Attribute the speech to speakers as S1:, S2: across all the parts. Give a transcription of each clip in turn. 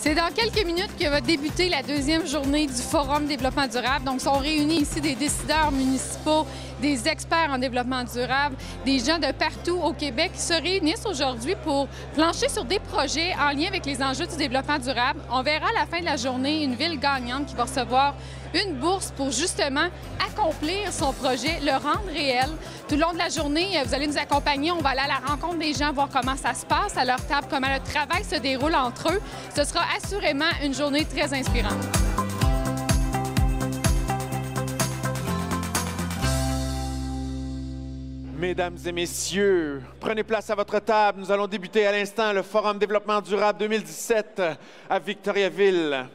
S1: C'est dans quelques minutes que va débuter la deuxième journée du Forum Développement durable. Donc, sont réunis ici des décideurs municipaux, des experts en développement durable, des gens de partout au Québec qui se réunissent aujourd'hui pour plancher sur des projets en lien avec les enjeux du développement durable. On verra à la fin de la journée une ville gagnante qui va recevoir une bourse pour justement accomplir son projet, le rendre réel. Tout le long de la journée, vous allez nous accompagner. On va aller à la rencontre des gens, voir comment ça se passe à leur table, comment le travail se déroule entre eux. Ce sera assurément une journée très inspirante.
S2: Mesdames et messieurs, prenez place à votre table. Nous allons débuter à l'instant le Forum Développement durable 2017 à Victoriaville.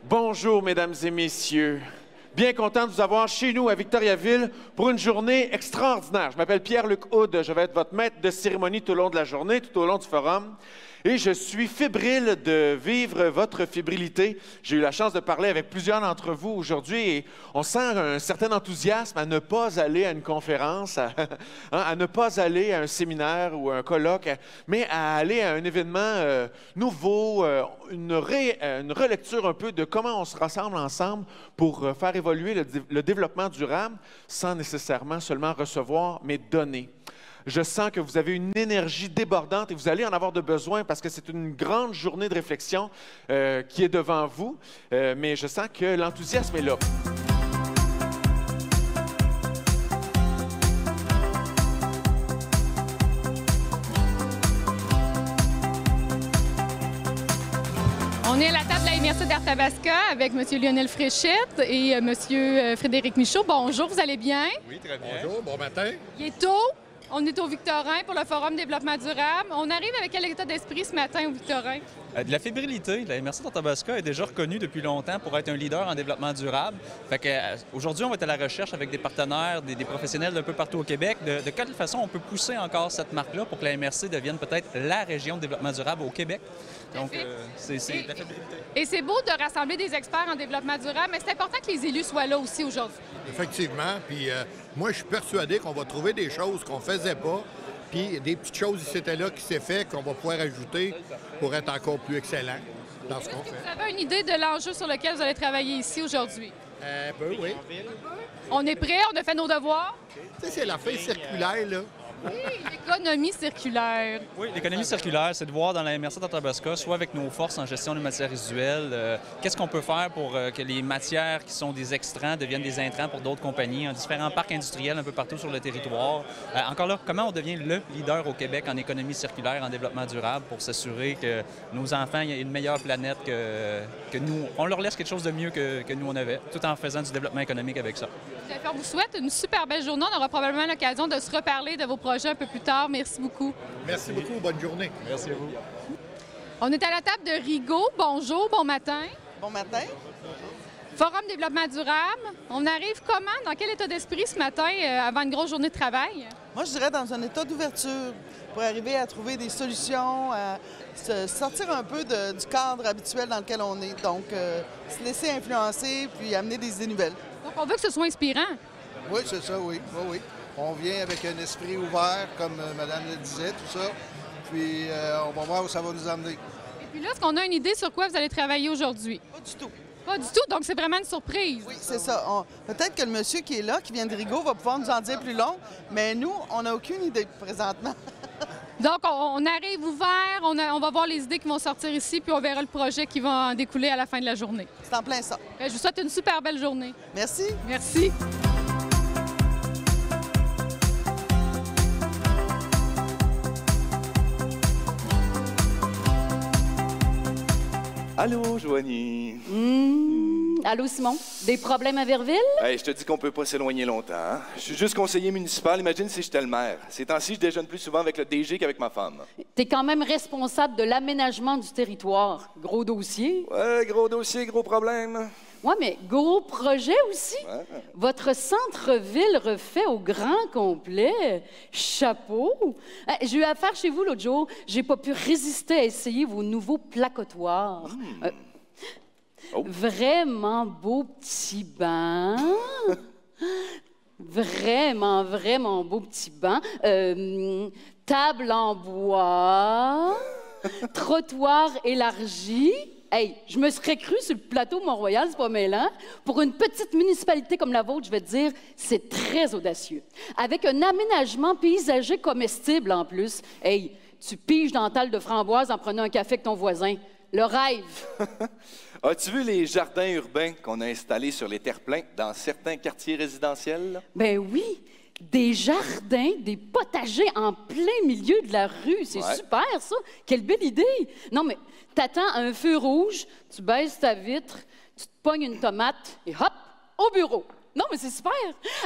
S2: Bonjour, mesdames et messieurs. Bien content de vous avoir chez nous à Victoriaville pour une journée extraordinaire. Je m'appelle Pierre-Luc Houde, je vais être votre maître de cérémonie tout au long de la journée, tout au long du forum. Et je suis fébrile de vivre votre fébrilité. J'ai eu la chance de parler avec plusieurs d'entre vous aujourd'hui et on sent un certain enthousiasme à ne pas aller à une conférence, à ne pas aller à un séminaire ou à un colloque, mais à aller à un événement nouveau, une relecture un peu de comment on se rassemble ensemble pour faire évoluer le développement durable sans nécessairement seulement recevoir, mais donner. Je sens que vous avez une énergie débordante et vous allez en avoir de besoin parce que c'est une grande journée de réflexion qui est devant vous, mais je sens que l'enthousiasme est là.
S1: On est à la table de la MRC d'Arthabasca avec M. Lionel Fréchette et M. Frédéric Michaud. Bonjour, vous allez bien?
S3: Oui, très bien. Bonjour, bon matin.
S1: Il est tôt. On est au Victorin pour le Forum Développement durable. On arrive avec quel état d'esprit ce matin au Victorin?
S4: De la fébrilité. La MRC d'Arthabasca est déjà reconnue depuis longtemps pour être un leader en développement durable. Fait que, aujourd'hui, on va être à la recherche avec des partenaires, des professionnels d'un peu partout au Québec, de quelle façon on peut pousser encore cette marque-là pour que la MRC devienne peut-être la région de développement durable au Québec. Donc, c'est de la fébrilité.
S1: Et c'est beau de rassembler des experts en développement durable, mais c'est important que les élus soient là aussi aujourd'hui.
S3: Effectivement. Puis moi, je suis persuadé qu'on va trouver des choses qu'on ne faisait pas, puis des petites choses ici et là qui s'est fait qu'on va pouvoir ajouter pour être encore plus excellent dans ce qu'on fait.
S1: Vous avez une idée de l'enjeu sur lequel vous allez travailler ici aujourd'hui?
S3: Un peu, oui.
S1: On est prêts, on a fait nos devoirs?
S3: Tu sais, c'est la feuille circulaire, là.
S1: Oui, l'économie circulaire.
S4: Oui, l'économie circulaire, c'est de voir dans la MRC d'Arthabasca, soit avec nos forces en gestion des matières résiduelles, qu'est-ce qu'on peut faire pour que les matières qui sont des extrants deviennent des intrants pour d'autres compagnies, en différents parcs industriels un peu partout sur le territoire. Encore là, comment on devient le leader au Québec en économie circulaire, en développement durable, pour s'assurer que nos enfants aient une meilleure planète que nous. On leur laisse quelque chose de mieux que nous on avait, tout en faisant du développement économique avec ça.
S1: On vous souhaite une super belle journée. On aura probablement l'occasion de se reparler de vos projets un peu plus tard. Merci beaucoup.
S3: Merci beaucoup. Bonne journée.
S4: Merci à vous.
S1: On est à la table de Rigaud. Bonjour, bon matin.
S5: Bon matin.
S1: Forum Développement durable. On arrive comment? Dans quel état d'esprit ce matin avant une grosse journée de travail?
S5: Moi, je dirais dans un état d'ouverture pour arriver à trouver des solutions, à sortir un peu du cadre habituel dans lequel on est. Donc, se laisser influencer puis amener des idées nouvelles.
S1: Donc, on veut que ce soit inspirant.
S3: Oui, c'est ça, oui. Oui. On vient avec un esprit ouvert, comme Madame le disait, tout ça. Puis, on va voir où ça va nous amener.
S1: Et puis là, est-ce qu'on a une idée sur quoi vous allez travailler aujourd'hui?
S5: Pas du tout.
S1: Pas du tout, donc c'est vraiment une surprise.
S5: Oui, c'est ça. Peut-être que le monsieur qui est là, qui vient de Rigaud, va pouvoir nous en dire plus long, mais nous, on n'a aucune idée présentement.
S1: Donc, on arrive ouvert, on va voir les idées qui vont sortir ici, puis on verra le projet qui va en découler à la fin de la journée.
S5: C'est en plein ça.
S1: Je vous souhaite une super belle journée.
S5: Merci.
S1: Merci.
S6: Allô, Joanie.
S7: Allô, Simon. Des problèmes à Verville?
S6: Hey, je te dis qu'on peut pas s'éloigner longtemps. Hein? Je suis juste conseiller municipal. Imagine si j'étais le maire. Ces temps-ci, je déjeune plus souvent avec le DG qu'avec ma femme.
S7: T'es quand même responsable de l'aménagement du territoire. Gros dossier.
S6: Ouais, gros dossier, gros problème.
S7: Ouais, mais gros projet aussi.
S6: Ouais.
S7: Votre centre-ville refait au grand complet. Chapeau. J'ai eu affaire chez vous l'autre jour. J'ai pas pu résister à essayer vos nouveaux placotoirs. Vraiment beau petit banc. Vraiment beau petit banc. Table en bois. Trottoir élargi. Hey, je me serais cru sur le plateau Mont-Royal, c'est pas mêlant. Pour une petite municipalité comme la vôtre, je vais te dire, c'est très audacieux. Avec un aménagement paysager comestible en plus. Hey, tu piges dans la talle de framboise en prenant un café avec ton voisin. Le rêve.
S6: As-tu vu les jardins urbains qu'on a installés sur les terre-pleins dans certains quartiers résidentiels?
S7: Ben oui, des jardins, des potagers en plein milieu de la rue. C'est super, ça. Quelle belle idée. Non, mais t'attends un feu rouge, tu baisses ta vitre, tu te pognes une tomate et hop, au bureau. Non, mais c'est super.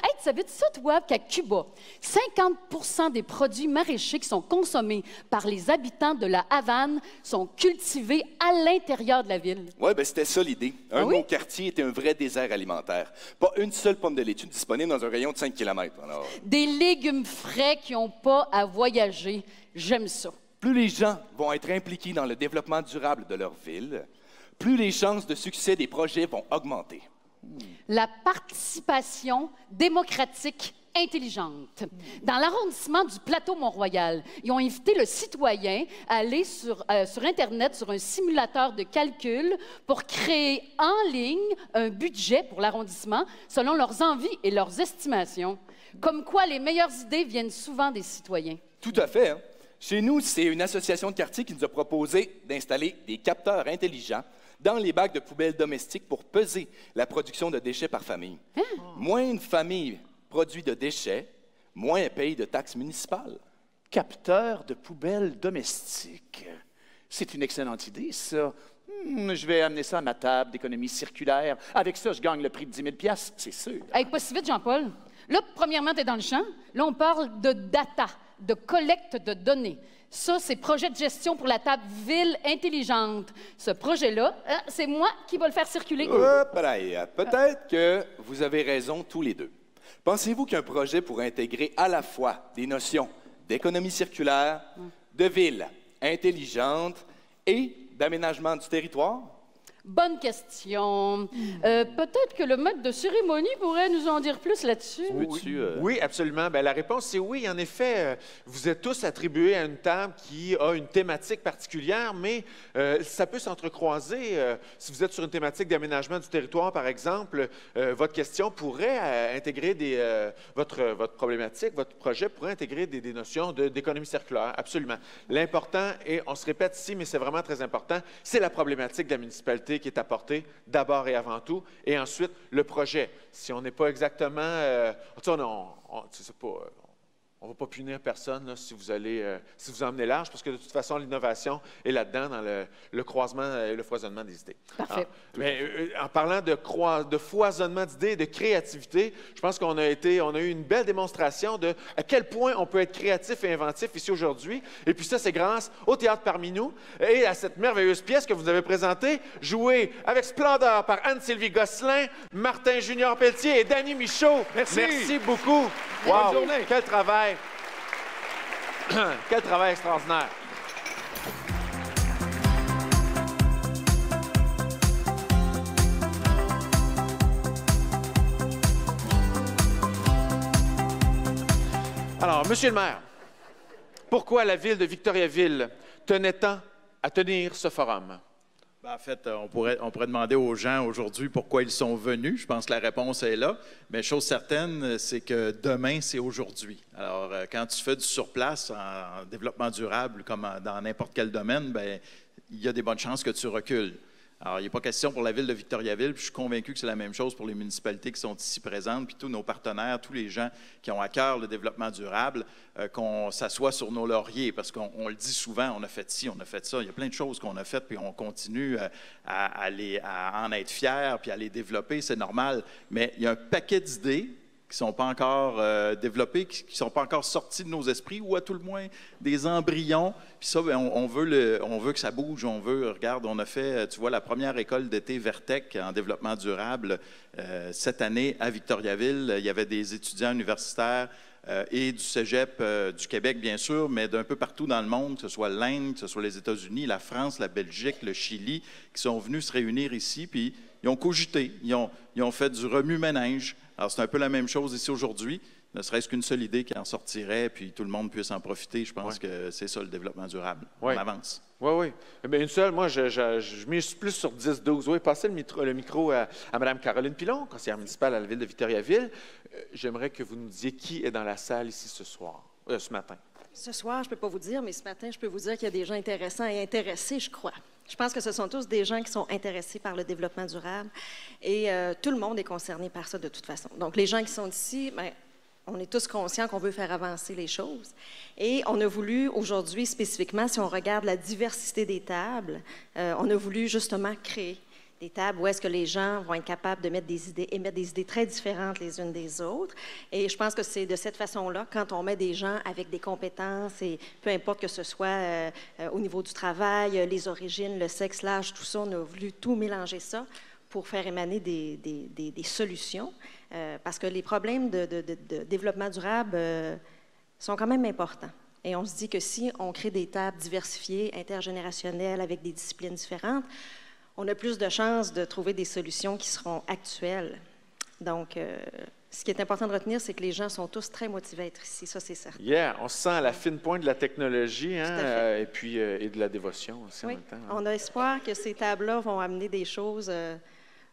S7: Hey, tu savais ça, toi, qu'à Cuba, 50 des produits maraîchers qui sont consommés par les habitants de la Havane sont cultivés à l'intérieur de la ville?
S6: Oui, bien, c'était ça l'idée. Un de nos quartiers était un vrai désert alimentaire. Pas une seule pomme de laitue disponible dans un rayon de 5 km. Alors...
S7: Des légumes frais qui n'ont pas à voyager. J'aime ça.
S6: Plus les gens vont être impliqués dans le développement durable de leur ville, plus les chances de succès des projets vont augmenter.
S7: La participation démocratique intelligente. Dans l'arrondissement du plateau Mont-Royal, ils ont invité le citoyen à aller sur Internet, sur un simulateur de calcul, pour créer en ligne un budget pour l'arrondissement selon leurs envies et leurs estimations. Comme quoi, les meilleures idées viennent souvent des citoyens.
S6: Tout à fait. Hein? Chez nous, c'est une association de quartier qui nous a proposé d'installer des capteurs intelligents dans les bacs de poubelles domestiques pour peser la production de déchets par famille. Hein? Moins une famille produit de déchets, moins elle paye de taxes municipales.
S8: Capteur de poubelles domestiques. C'est une excellente idée, ça. Je vais amener ça à ma table d'économie circulaire. Avec ça, je gagne le prix de 10 000 $, c'est sûr.
S7: Hey, pas si vite, Jean-Paul. Là, premièrement, tu es dans le champ. Là, on parle de data, de collecte de données. Ça, c'est projet de gestion pour la table ville intelligente. Ce projet-là, c'est moi qui va le faire circuler.
S6: Peut-être que vous avez raison tous les deux. Pensez-vous qu'un projet pourrait intégrer à la fois des notions d'économie circulaire, de ville intelligente et d'aménagement du territoire?
S7: Bonne question. Peut-être que le maître de cérémonie pourrait nous en dire plus là-dessus.
S2: Oui, absolument. Bien, la réponse, c'est oui. En effet, vous êtes tous attribués à une table qui a une thématique particulière, mais ça peut s'entrecroiser. Si vous êtes sur une thématique d'aménagement du territoire, par exemple, votre question pourrait intégrer votre problématique, votre projet pourrait intégrer des notions d'économie circulaire. Absolument. L'important, et on se répète ici, mais c'est vraiment très important, c'est la problématique de la municipalité qui est apporté d'abord et avant tout, et ensuite le projet. Si on n'est pas exactement... on ne va pas punir personne là, si vous emmenez large, parce que de toute façon, l'innovation est là-dedans, dans le croisement et le foisonnement des idées.
S7: Parfait.
S2: En parlant de foisonnement d'idées et de créativité, je pense qu'on a eu une belle démonstration de à quel point on peut être créatif et inventif ici aujourd'hui. Et puis ça, c'est grâce au Théâtre parmi nous et à cette merveilleuse pièce que vous avez présentée, jouée avec splendeur par Anne-Sylvie Gosselin, Martin Junior Pelletier et Danny Michaud. Merci beaucoup. Wow. Bonne journée. Quel travail. Quel travail extraordinaire. Alors, Monsieur le maire, pourquoi la ville de Victoriaville tenait tant à tenir ce forum?
S9: En fait, on pourrait demander aux gens aujourd'hui pourquoi ils sont venus. Je pense que la réponse est là. Mais chose certaine, c'est que demain, c'est aujourd'hui. Alors, quand tu fais du surplace en développement durable, comme dans n'importe quel domaine, bien, il y a des bonnes chances que tu recules. Alors, il n'est pas question pour la ville de Victoriaville, puis je suis convaincu que c'est la même chose pour les municipalités qui sont ici présentes, puis tous nos partenaires, tous les gens qui ont à cœur le développement durable, qu'on s'assoie sur nos lauriers, parce qu'on le dit souvent, on a fait ci, on a fait ça, il y a plein de choses qu'on a faites, puis on continue à en être fiers, puis à les développer, c'est normal, mais il y a un paquet d'idées qui ne sont pas encore développés, qui ne sont pas encore sortis de nos esprits, ou à tout le moins des embryons. Puis ça, bien, on veut que ça bouge, regarde, on a fait, tu vois, la première école d'été Vertec en développement durable cette année à Victoriaville. Il y avait des étudiants universitaires et du cégep du Québec, bien sûr, mais d'un peu partout dans le monde, que ce soit l'Inde, que ce soit les États-Unis, la France, la Belgique, le Chili, qui sont venus se réunir ici, puis ils ont cogité, ils ont fait du remue-ménage Alors, c'est un peu la même chose ici aujourd'hui. Ne serait-ce qu'une seule idée qui en sortirait, puis tout le monde puisse en profiter. Je pense que c'est ça, le développement durable. On avance.
S2: Oui, oui. Eh bien, une seule, moi, je mise plus sur 10-12. Oui, passez le micro à Mme Caroline Pilon, conseillère municipale à la Ville de Victoriaville. J'aimerais que vous nous disiez qui est dans la salle ici ce matin.
S10: Ce soir, je ne peux pas vous dire, mais ce matin, je peux vous dire qu'il y a des gens intéressants et intéressés, je crois. Je pense que ce sont tous des gens qui sont intéressés par le développement durable et tout le monde est concerné par ça de toute façon. Donc, les gens qui sont ici, bien, on est tous conscients qu'on veut faire avancer les choses. Et on a voulu, aujourd'hui spécifiquement, si on regarde la diversité des tables, on a voulu justement créer des tables où est-ce que les gens vont être capables de mettre des idées, émettre des idées très différentes les unes des autres. Et je pense que c'est de cette façon-là, quand on met des gens avec des compétences, et peu importe que ce soit au niveau du travail, les origines, le sexe, l'âge, tout ça, on a voulu tout mélanger ça pour faire émaner des solutions. Parce que les problèmes de développement durable sont quand même importants. Et on se dit que si on crée des tables diversifiées, intergénérationnelles, avec des disciplines différentes, on a plus de chances de trouver des solutions qui seront actuelles. Donc, ce qui est important de retenir, c'est que les gens sont tous très motivés à être ici, ça c'est certain.
S2: Yeah, on se sent à la fine pointe de la technologie et puis et de la dévotion aussi en même temps.
S10: On a espoir que ces tables-là vont amener des choses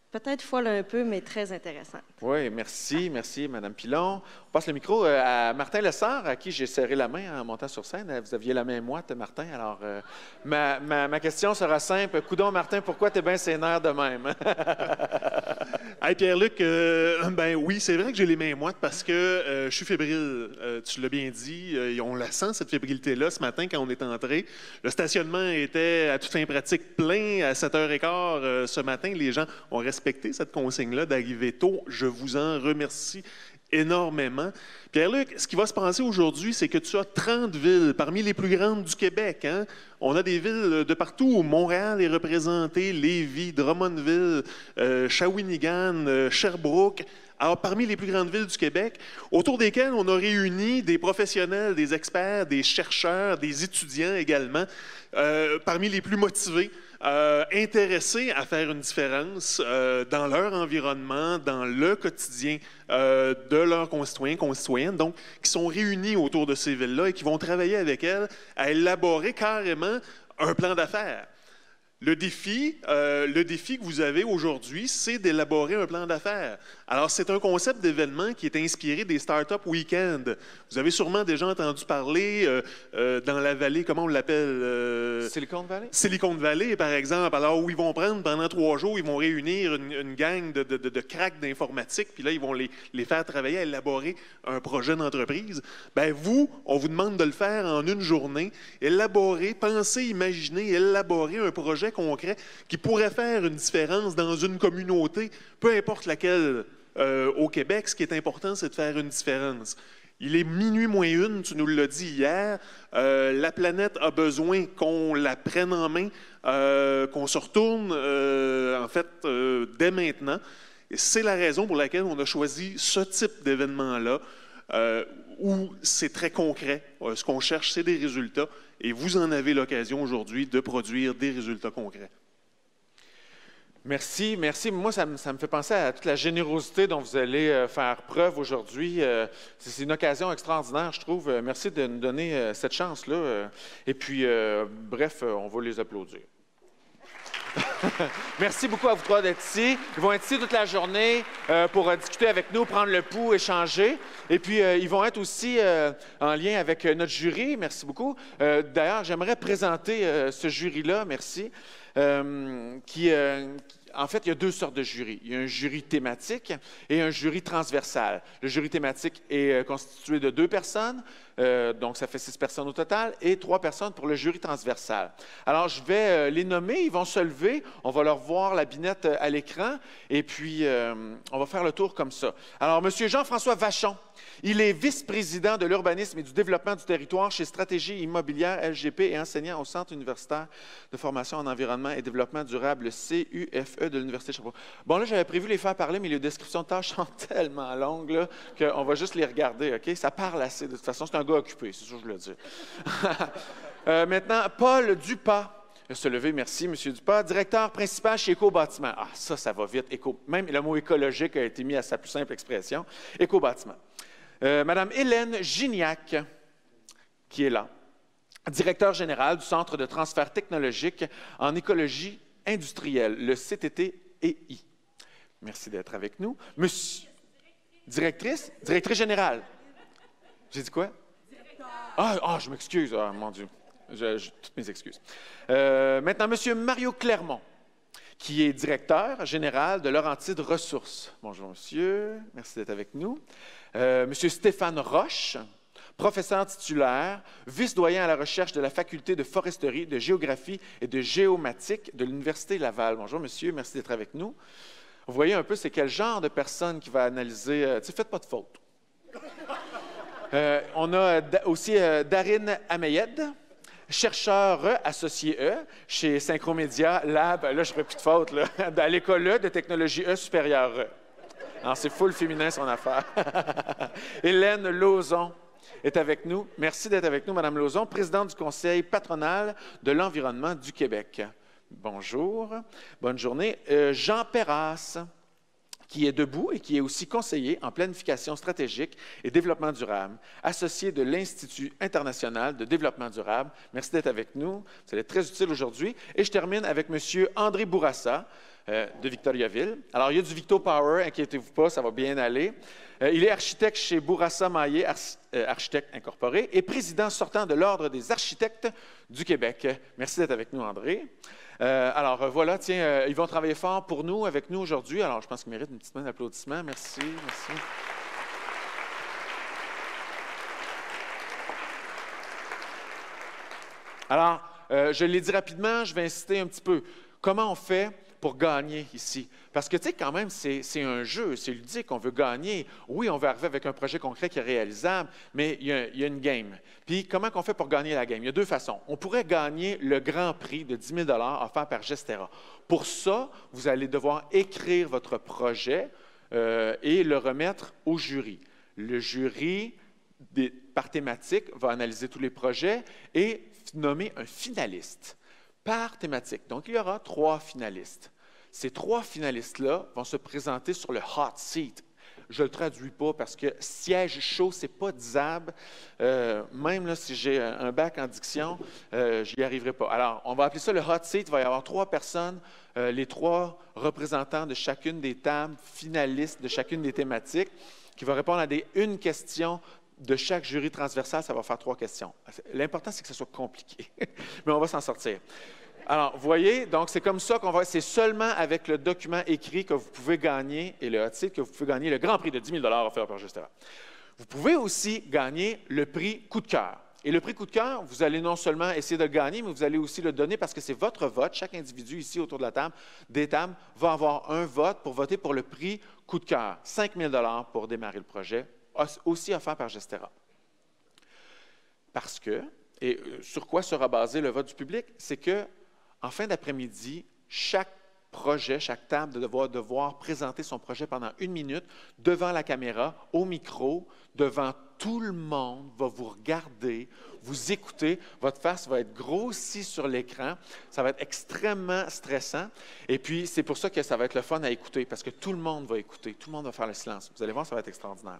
S10: peut-être folles un peu, mais très intéressantes.
S2: Oui, merci Mme Pilon. On passe le micro à Martin Lessard, à qui j'ai serré la main en montant sur scène. Vous aviez la main moite, Martin. Alors, ma question sera simple. Coudon, Martin, pourquoi tu es bien sénère de même?
S11: Hey, Pierre-Luc, ben oui, c'est vrai que j'ai les mains moites parce que je suis fébrile. Tu l'as bien dit, on la sent, cette fébrilité-là, ce matin, quand on est entré. Le stationnement était à toute fin pratique plein à 7h15 ce matin. Les gens ont respecté cette consigne-là d'arriver tôt. Je vous en remercie énormément. Pierre-Luc, ce qui va se passer aujourd'hui, c'est que tu as 30 villes parmi les plus grandes du Québec. Hein? On a des villes de partout. Montréal est représenté, Lévis, Drummondville, Shawinigan, Sherbrooke. Alors, parmi les plus grandes villes du Québec, autour desquelles on a réuni des professionnels, des experts, des chercheurs, des étudiants également, parmi les plus motivés, intéressés à faire une différence dans leur environnement, dans le quotidien de leurs concitoyennes, donc qui sont réunis autour de ces villes-là et qui vont travailler avec elles à élaborer carrément un plan d'affaires. Le défi que vous avez aujourd'hui, c'est d'élaborer un plan d'affaires. Alors, c'est un concept d'événement qui est inspiré des Startup Weekend. Vous avez sûrement déjà entendu parler dans la vallée, comment on l'appelle?
S2: Silicon Valley?
S11: Silicon Valley, par exemple. Alors, où ils vont prendre, pendant 3 jours, ils vont réunir une gang de cracks d'informatique, puis là, ils vont les faire travailler à élaborer un projet d'entreprise. Bien, vous, on vous demande de le faire en une journée. Élaborer, penser, imaginer, élaborer un projet concret qui pourrait faire une différence dans une communauté, peu importe laquelle au Québec. Ce qui est important, c'est de faire une différence. Il est minuit moins une, tu nous l'as dit hier. La planète a besoin qu'on la prenne en main, qu'on se retourne, en fait, dès maintenant. Et c'est la raison pour laquelle on a choisi ce type d'événement-là, où c'est très concret. Ce qu'on cherche, c'est des résultats. Et vous en avez l'occasion aujourd'hui de produire des résultats concrets.
S2: Merci, merci. Moi, ça me fait penser à toute la générosité dont vous allez faire preuve aujourd'hui. C'est une occasion extraordinaire, je trouve. Merci de nous donner cette chance-là. Et puis, bref, on va les applaudir. Merci beaucoup à vous trois d'être ici. Ils vont être ici toute la journée pour discuter avec nous, prendre le pouls, échanger. Et puis, ils vont être aussi en lien avec notre jury. Merci beaucoup. D'ailleurs, j'aimerais présenter ce jury-là, merci, en fait, il y a 2 sortes de jurys. Il y a un jury thématique et un jury transversal. Le jury thématique est constitué de 2 personnes, donc ça fait 6 personnes au total, et 3 personnes pour le jury transversal. Alors, je vais les nommer, ils vont se lever, on va leur voir la binette à l'écran, et puis on va faire le tour comme ça. Alors, M. Jean-François Vachon, il est vice-président de l'urbanisme et du développement du territoire chez Stratégie immobilière LGP et enseignant au Centre universitaire de formation en environnement et développement durable, le CUFE de l'Université de Sherbrooke. Bon, là, j'avais prévu les faire parler, mais les descriptions de tâches sont tellement longues qu'on va juste les regarder, OK? Ça parle assez. De toute façon, c'est un gars occupé, c'est ça que je voulais dire. Maintenant, Paul Dupas. Se lever, merci, M. Dupas. Directeur principal chez Éco-Bâtiment. Ah, ça va vite. Même le mot écologique a été mis à sa plus simple expression. Éco-Bâtiment. Madame Hélène Gignac, qui est là. Directeur général du Centre de transfert technologique en écologie industrielle, le CTT-EI. Merci d'être avec nous. Monsieur... Directrice générale. J'ai dit quoi? Je m'excuse. Ah, mon Dieu. Toutes mes excuses. Maintenant, Monsieur Mario Clermont, qui est directeur général de Laurentides Ressources. Bonjour, monsieur. Merci d'être avec nous. Monsieur Stéphane Roche, professeur titulaire, vice-doyen à la recherche de la faculté de foresterie, de géographie et de géomatique de l'Université Laval. Bonjour, monsieur. Merci d'être avec nous. Vous voyez un peu, c'est quel genre de personne qui va analyser... faites pas de faute. On a aussi Darine Ameyed, chercheur associé E chez Synchromédia Lab. Là, je ne ferai plus de faute, là. À l'école de technologie E supérieure E. Alors, c'est full féminin, son affaire. Hélène Lauzon est avec nous. Merci d'être avec nous, Mme Lauzon, présidente du Conseil patronal de l'environnement du Québec. Bonjour, bonne journée. Jean Perras, qui est debout et qui est aussi conseiller en planification stratégique et développement durable, associé de l'Institut international de développement durable. Merci d'être avec nous. Vous allez être très utile aujourd'hui. Et je termine avec M. André Bourassa de Victoriaville. Alors, il y a du Victo Power, inquiétez-vous pas, ça va bien aller. Il est architecte chez Bourassa Maillet, Architectes Incorporés, et président sortant de l'Ordre des architectes du Québec. Merci d'être avec nous, André. Alors, voilà, tiens, ils vont travailler fort pour nous, avec nous aujourd'hui. Alors, je pense qu'ils méritent une petite main d'applaudissement. Merci, merci. Alors, je l'ai dit rapidement, je vais insister un petit peu. Comment on fait pour gagner ici? Parce que, tu sais, quand même, c'est un jeu, c'est ludique, on veut gagner. Oui, on veut arriver avec un projet concret qui est réalisable, mais il y a une game. Puis, comment on fait pour gagner la game? Il y a deux façons. On pourrait gagner le grand prix de 10 000 offert par Gestera. Pour ça, vous allez devoir écrire votre projet et le remettre au jury. Le jury, par thématique, va analyser tous les projets et nommer un finaliste par thématique. Donc, il y aura 3 finalistes. Ces 3 finalistes-là vont se présenter sur le hot seat. Je ne le traduis pas parce que siège chaud, ce n'est pas disable. Même là, si j'ai un bac en diction, je n'y arriverai pas. Alors, on va appeler ça le hot seat. Il va y avoir 3 personnes, les 3 représentants de chacune des tables, finalistes de chacune des thématiques, qui vont répondre à une question de chaque jury transversal. Ça va faire 3 questions. L'important, c'est que ce soit compliqué, mais on va s'en sortir. Alors, vous voyez, donc c'est comme ça qu'on va... C'est seulement avec le document écrit que vous pouvez gagner, et le hot seat, que vous pouvez gagner le grand prix de 10 000 offert par Gestera. Vous pouvez aussi gagner le prix coup de cœur. Et le prix coup de cœur, vous allez non seulement essayer de le gagner, mais vous allez aussi le donner parce que c'est votre vote. Chaque individu ici autour de la table, des tables, va avoir un vote pour voter pour le prix coup de cœur. 5 000 pour démarrer le projet, aussi offert par Gestera. Parce que, et sur quoi sera basé le vote du public? C'est que en fin d'après-midi, chaque projet, chaque table va devoir présenter son projet pendant 1 minute devant la caméra, au micro, devant tout le monde, va vous regarder, vous écouter. Votre face va être grossie sur l'écran. Ça va être extrêmement stressant. Et puis, c'est pour ça que ça va être le fun à écouter, parce que tout le monde va écouter, tout le monde va faire le silence. Vous allez voir, ça va être extraordinaire.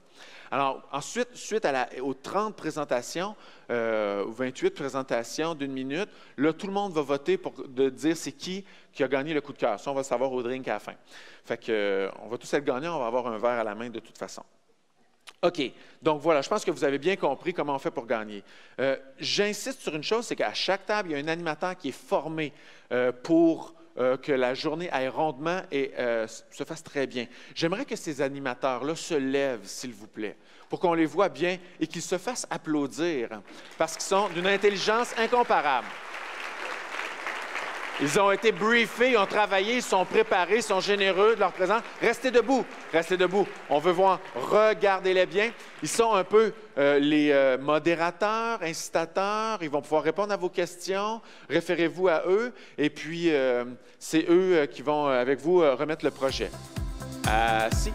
S2: Alors, ensuite, suite aux 30 présentations, ou 28 présentations d'1 minute, là, tout le monde va voter pour dire c'est qui a gagné le coup de cœur. Ça, on va le savoir au drink à la fin. Fait que, on va tous être gagnants, on va avoir un verre à la main de toute façon. OK. Donc, voilà, je pense que vous avez bien compris comment on fait pour gagner. J'insiste sur une chose, c'est qu'à chaque table, il y a un animateur qui est formé pour que la journée aille rondement et se fasse très bien. J'aimerais que ces animateurs-là se lèvent, s'il vous plaît, pour qu'on les voit bien et qu'ils se fassent applaudir, parce qu'ils sont d'une intelligence incomparable. Ils ont été briefés, ils ont travaillé, ils sont préparés, ils sont généreux de leur présence. Restez debout, restez debout. On veut voir, regardez-les bien. Ils sont un peu les modérateurs, incitateurs. Ils vont pouvoir répondre à vos questions. Référez-vous à eux. Et puis, c'est eux qui vont, avec vous, remettre le projet. Assis.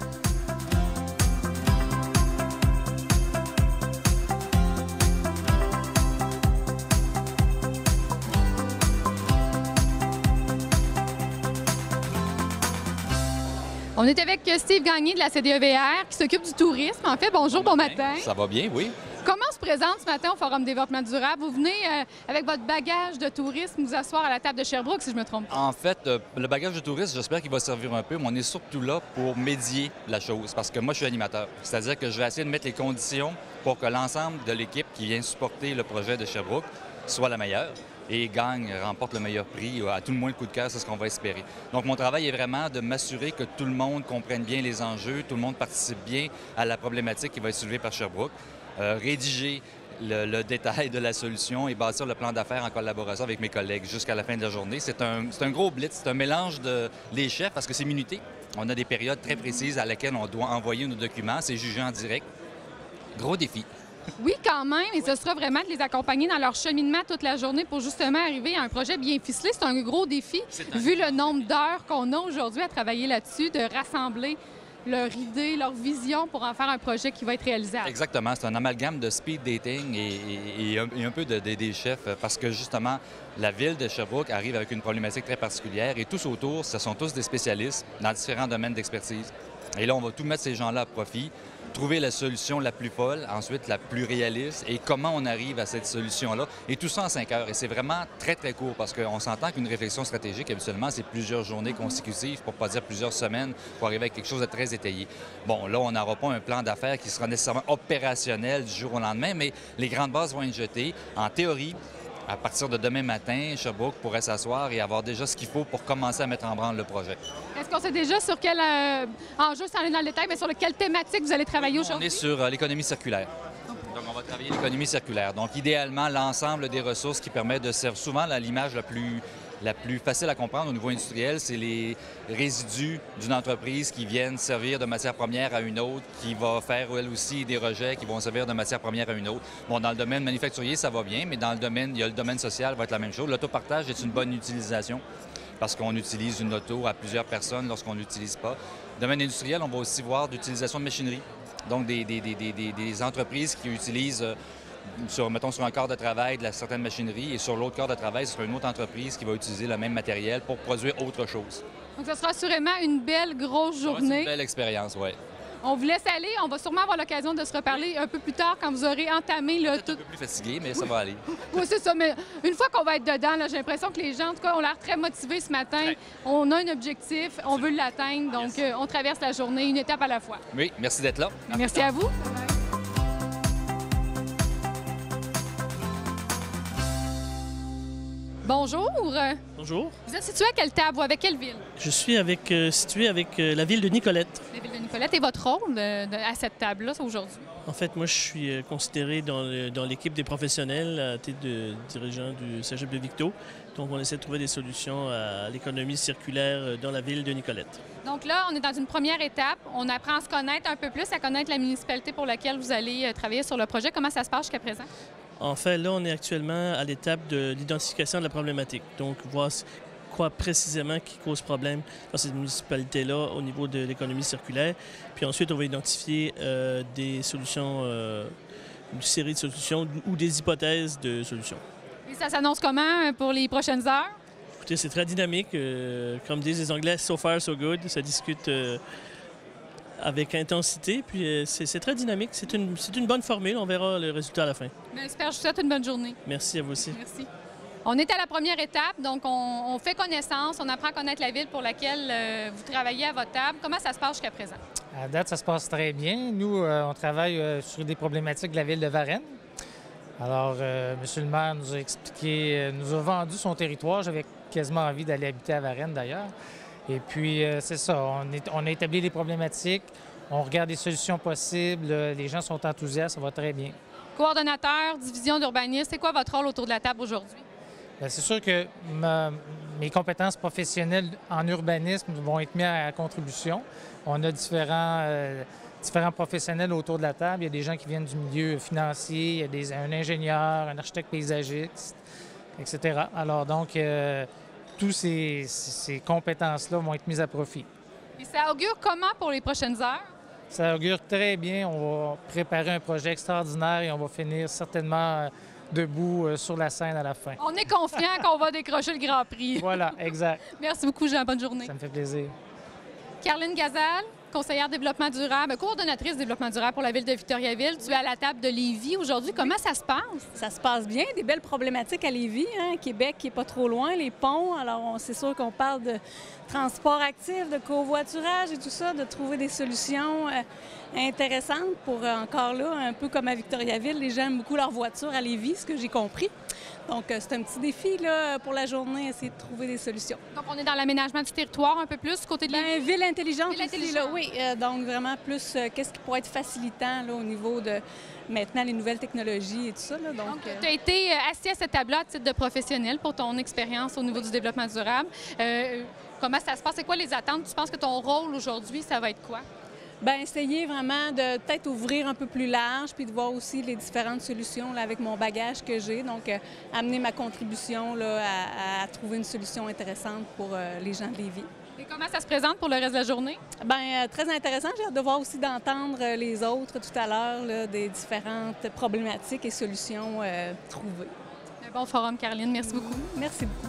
S1: On est avec Steve Gagné de la CDEVR qui s'occupe du tourisme. En fait, bonjour, bon matin.
S12: Ça va bien, oui.
S1: Comment on se présente ce matin au Forum Développement durable? Vous venez avec votre bagage de tourisme vous asseoir à la table de Sherbrooke, si je me trompe pas.
S12: En fait, le bagage de tourisme, j'espère qu'il va servir un peu, mais on est surtout là pour médier la chose, parce que moi, je suis animateur. C'est-à-dire que je vais essayer de mettre les conditions pour que l'ensemble de l'équipe qui vient supporter le projet de Sherbrooke soit la meilleure et remporte le meilleur prix. À tout le moins, le coup de cœur, c'est ce qu'on va espérer. Donc, mon travail est vraiment de m'assurer que tout le monde comprenne bien les enjeux, tout le monde participe bien à la problématique qui va être soulevée par Sherbrooke, rédiger le détail de la solution et bâtir le plan d'affaires en collaboration avec mes collègues jusqu'à la fin de la journée. C'est un gros blitz, c'est un mélange des chefs parce que c'est minuté. On a des périodes très précises à laquelle on doit envoyer nos documents, c'est jugé en direct. Gros défi.
S1: Oui, quand même, et ce sera vraiment de les accompagner dans leur cheminement toute la journée pour justement arriver à un projet bien ficelé. C'est un gros défi, vu le nombre d'heures qu'on a aujourd'hui à travailler là-dessus, de rassembler leur idée, leur vision pour en faire un projet qui va être réalisable.
S12: Exactement. C'est un amalgame de speed dating et un peu des chefs parce que justement, la ville de Sherbrooke arrive avec une problématique très particulière et tous autour, ce sont tous des spécialistes dans différents domaines d'expertise. Et là, on va tout mettre ces gens-là à profit, trouver la solution la plus folle, ensuite la plus réaliste et comment on arrive à cette solution-là. Et tout ça en 5 heures. Et c'est vraiment très, très court parce qu'on s'entend qu'une réflexion stratégique, habituellement, c'est plusieurs journées consécutives, pour ne pas dire plusieurs semaines, pour arriver à quelque chose de très étayé. Bon, là, on n'aura pas un plan d'affaires qui sera nécessairement opérationnel du jour au lendemain, mais les grandes bases vont être jetées. En théorie, à partir de demain matin, Sherbrooke pourrait s'asseoir et avoir déjà ce qu'il faut pour commencer à mettre en branle le projet.
S1: Est-ce qu'on sait déjà sur quel enjeu, sans aller dans le détail, mais sur quelle thématique vous allez travailler aujourd'hui?
S12: On est sur l'économie circulaire. Donc, on va travailler l'économie circulaire. Donc, idéalement, l'ensemble des ressources qui permettent de servir souvent l'image la plus facile à comprendre au niveau industriel, c'est les résidus d'une entreprise qui viennent servir de matière première à une autre, qui va faire, elle aussi, des rejets qui vont servir de matière première à une autre. Bon, dans le domaine manufacturier, ça va bien, mais dans le domaine, il y a le domaine social, va être la même chose. L'autopartage est une bonne utilisation parce qu'on utilise une auto à plusieurs personnes lorsqu'on n'utilise pas. Domaine industriel, on va aussi voir d'utilisation de machinerie. Donc, des entreprises qui utilisent... mettons, sur un corps de travail de certaine machinerie et sur l'autre corps de travail, ce sera une autre entreprise qui va utiliser le même matériel pour produire autre chose.
S1: Donc, ce sera assurément une belle grosse journée.
S12: C'est une belle expérience, oui.
S1: On vous laisse aller. On va sûrement avoir l'occasion de se reparler un peu plus tard quand vous aurez entamé le tout.
S12: Un peu plus fatigué, mais ça va aller.
S1: Oui, c'est ça. Mais une fois qu'on va être dedans, j'ai l'impression que les gens, en tout cas, ont l'air très motivés ce matin. Ouais. On a un objectif, on veut l'atteindre. Donc, on traverse la journée, une étape à la fois.
S12: Oui, merci d'être là.
S1: Merci à vous. Bonjour.
S13: Bonjour.
S1: Vous êtes situé à quelle table ou avec quelle ville?
S13: Je suis situé avec la ville de Nicolette.
S1: La ville de Nicolette. Et votre rôle à cette table-là aujourd'hui?
S13: En fait, moi, je suis considéré dans l'équipe des professionnels à titre de dirigeant du Cégep de Victo. Donc, on essaie de trouver des solutions à l'économie circulaire dans la ville de Nicolette.
S1: Donc là, on est dans une première étape. On apprend à se connaître un peu plus, à connaître la municipalité pour laquelle vous allez travailler sur le projet. Comment ça se passe jusqu'à présent?
S13: En fait, là, on est actuellement à l'étape de l'identification de la problématique. Donc, voir quoi précisément qui cause problème dans cette municipalité-là au niveau de l'économie circulaire. Puis ensuite, on va identifier des solutions, une série de solutions ou des hypothèses de solutions.
S1: Et ça s'annonce comment pour les prochaines heures?
S13: Écoutez, c'est très dynamique. Comme disent les Anglais, so far, so good. Ça discute avec intensité, puis c'est très dynamique. C'est une bonne formule. On verra le résultat à la fin.
S1: J'espère. Je vous souhaite une bonne journée.
S13: Merci à vous aussi.
S1: Merci. On est à la première étape, donc on fait connaissance, on apprend à connaître la ville pour laquelle vous travaillez à votre table. Comment ça se passe jusqu'à présent?
S14: À date, ça se passe très bien. Nous, on travaille sur des problématiques de la ville de Varennes. Alors, M. le maire nous a expliqué, nous a vendu son territoire. J'avais quasiment envie d'aller habiter à Varennes, d'ailleurs. Et puis, c'est ça, on a établi des problématiques, on regarde des solutions possibles, les gens sont enthousiastes, ça va très bien.
S1: Coordonnateur, division d'urbanisme, c'est quoi votre rôle autour de la table aujourd'hui?
S14: Bien, c'est sûr que mes compétences professionnelles en urbanisme vont être mises à contribution. On a différents professionnels autour de la table. Il y a des gens qui viennent du milieu financier, il y a un ingénieur, un architecte paysagiste, etc. Alors donc, toutes ces compétences-là vont être mises à profit.
S1: Et ça augure comment pour les prochaines heures?
S14: Ça augure très bien. On va préparer un projet extraordinaire et on va finir certainement debout sur la scène à la fin.
S1: On est confiant qu'on va décrocher le Grand Prix.
S14: Voilà, exact.
S1: Merci beaucoup, Jean. Bonne journée.
S14: Ça me fait plaisir.
S1: Caroline Gazal, conseillère développement durable, coordonnatrice développement durable pour la ville de Victoriaville. Tu es à la table de Lévis aujourd'hui. Comment ça se passe?
S15: Ça se passe bien. Des belles problématiques à Lévis. Québec qui n'est pas trop loin, les ponts. Alors, c'est sûr qu'on parle de transport actif, de covoiturage et tout ça, de trouver des solutions intéressantes pour, encore là, un peu comme à Victoriaville, les gens aiment beaucoup leur voiture à Lévis, ce que j'ai compris. Donc, c'est un petit défi là, pour la journée, essayer de trouver des solutions.
S1: Donc, on est dans l'aménagement du territoire un peu plus, du côté de Lévis?
S15: Ville intelligente
S1: Ville
S15: aussi, là, oui. Donc, vraiment plus, qu'est-ce qui pourrait être facilitant là, au niveau de, maintenant, les nouvelles technologies et tout ça. Là, donc,
S1: tu as été assis à cette table-là à titre de professionnel pour ton expérience au niveau du développement durable. Comment ça se passe? C'est quoi les attentes? Tu penses que ton rôle aujourd'hui, ça va être quoi?
S15: Bien, essayer vraiment de peut-être ouvrir un peu plus large puis de voir aussi les différentes solutions là, avec mon bagage que j'ai. Donc, amener ma contribution là, à trouver une solution intéressante pour les gens de Lévis.
S1: Et comment ça se présente pour le reste de la journée?
S15: Bien, très intéressant. J'ai hâte de voir aussi d'entendre les autres tout à l'heure des différentes problématiques et solutions trouvées.
S1: Un bon forum, Caroline. Merci beaucoup.
S15: Merci beaucoup.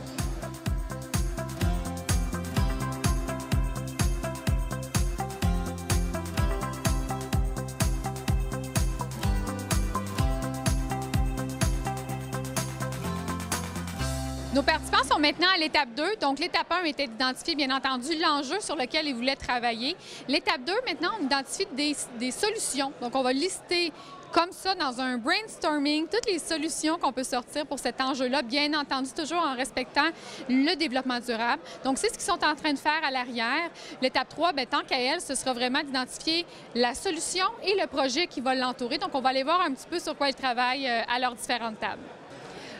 S1: Nos participants sont maintenant à l'étape 2. Donc, l'étape 1 était d'identifier, bien entendu, l'enjeu sur lequel ils voulaient travailler. L'étape 2, maintenant, on identifie des solutions. Donc, on va lister comme ça, dans un brainstorming, toutes les solutions qu'on peut sortir pour cet enjeu-là, bien entendu, toujours en respectant le développement durable. Donc, c'est ce qu'ils sont en train de faire à l'arrière. L'étape 3, bien, tant qu'à elle, ce sera vraiment d'identifier la solution et le projet qui va l'entourer. Donc, on va aller voir un petit peu sur quoi ils travaillent à leurs différentes tables.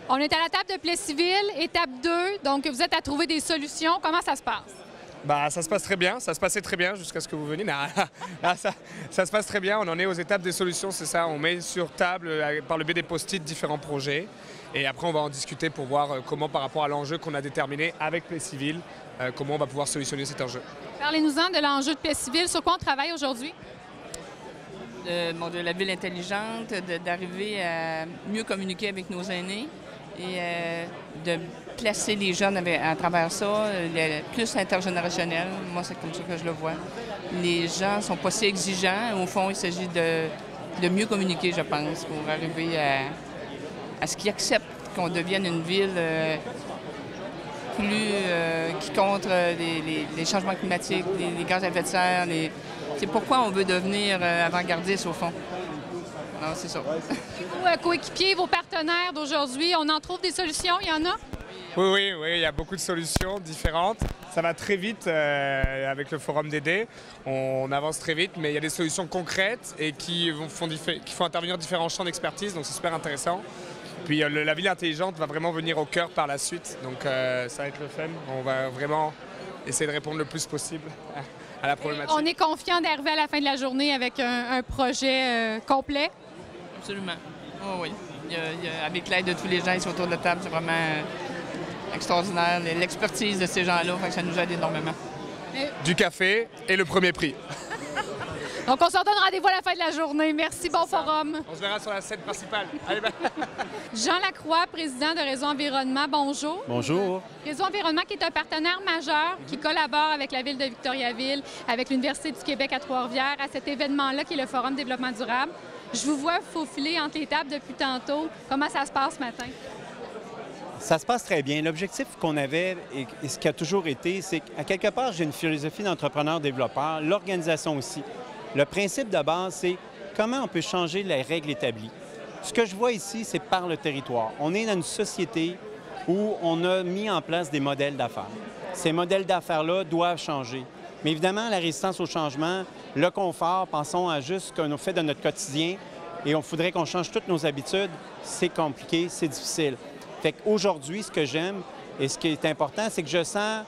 S1: On est à la table de Plessisville, étape 2, donc vous êtes à trouver des solutions. Comment ça se passe?
S16: Bah, ça se passe très bien, ça se passait très bien jusqu'à ce que vous veniez. Ça se passe très bien, on en est aux étapes des solutions, c'est ça. On met sur table, par le biais des post-it, différents projets. Et après, on va en discuter pour voir comment, par rapport à l'enjeu qu'on a déterminé avec Plessisville, comment on va pouvoir solutionner cet enjeu.
S1: Parlez-nous-en de l'enjeu de Plessisville. Sur quoi on travaille aujourd'hui?
S17: De la ville intelligente, d'arriver à mieux communiquer avec nos aînés et de placer les jeunes à travers ça, plus intergénérationnel. Moi, c'est comme ça que je le vois. Les gens ne sont pas si exigeants. Au fond, il s'agit de mieux communiquer, je pense, pour arriver à ce qu'ils acceptent qu'on devienne une ville qui contre les changements climatiques, les gaz à effet de serre. C'est pourquoi on veut devenir avant-gardiste, au fond. Alors, c'est ça.
S1: Vos coéquipiers, vos partenaires d'aujourd'hui, on en trouve des solutions? Il y en a?
S16: Oui, il y a beaucoup de solutions différentes. Ça va très vite avec le Forum DD. On avance très vite, mais il y a des solutions concrètes et qui font intervenir différents champs d'expertise, donc c'est super intéressant. Puis la ville intelligente va vraiment venir au cœur par la suite, donc ça va être le fun. On va vraiment essayer de répondre le plus possible à la problématique.
S1: On est confiant d'arriver à la fin de la journée avec un projet complet?
S17: Absolument. Oh, oui. Avec l'aide de tous les gens ici autour de la table, c'est vraiment extraordinaire. L'expertise de ces gens-là, ça nous aide énormément.
S16: Du café et le premier prix.
S1: Donc, on se redonne rendez-vous à la fin de la journée. Merci, bon forum.
S16: On se verra sur la scène principale. Allez,
S1: Jean Lacroix, président de Réseau Environnement, bonjour.
S18: Bonjour.
S1: Réseau Environnement qui est un partenaire majeur qui collabore avec la ville de Victoriaville, avec l'Université du Québec à Trois-Rivières, à cet événement-là qui est le Forum Développement durable. Je vous vois faufiler entre les tables depuis tantôt. Comment ça se passe ce matin?
S18: Ça se passe très bien. L'objectif qu'on avait et ce qui a toujours été, c'est qu'à quelque part, j'ai une philosophie d'entrepreneur-développeur, l'organisation aussi. Le principe de base, c'est comment on peut changer les règles établies. Ce que je vois ici, c'est par le territoire. On est dans une société où on a mis en place des modèles d'affaires. Ces modèles d'affaires-là doivent changer. Mais évidemment, la résistance au changement, le confort, pensons à juste ce qu'on fait de notre quotidien et on voudrait qu'on change toutes nos habitudes, c'est compliqué, c'est difficile. Fait qu'aujourd'hui, ce que j'aime et ce qui est important, c'est que je sens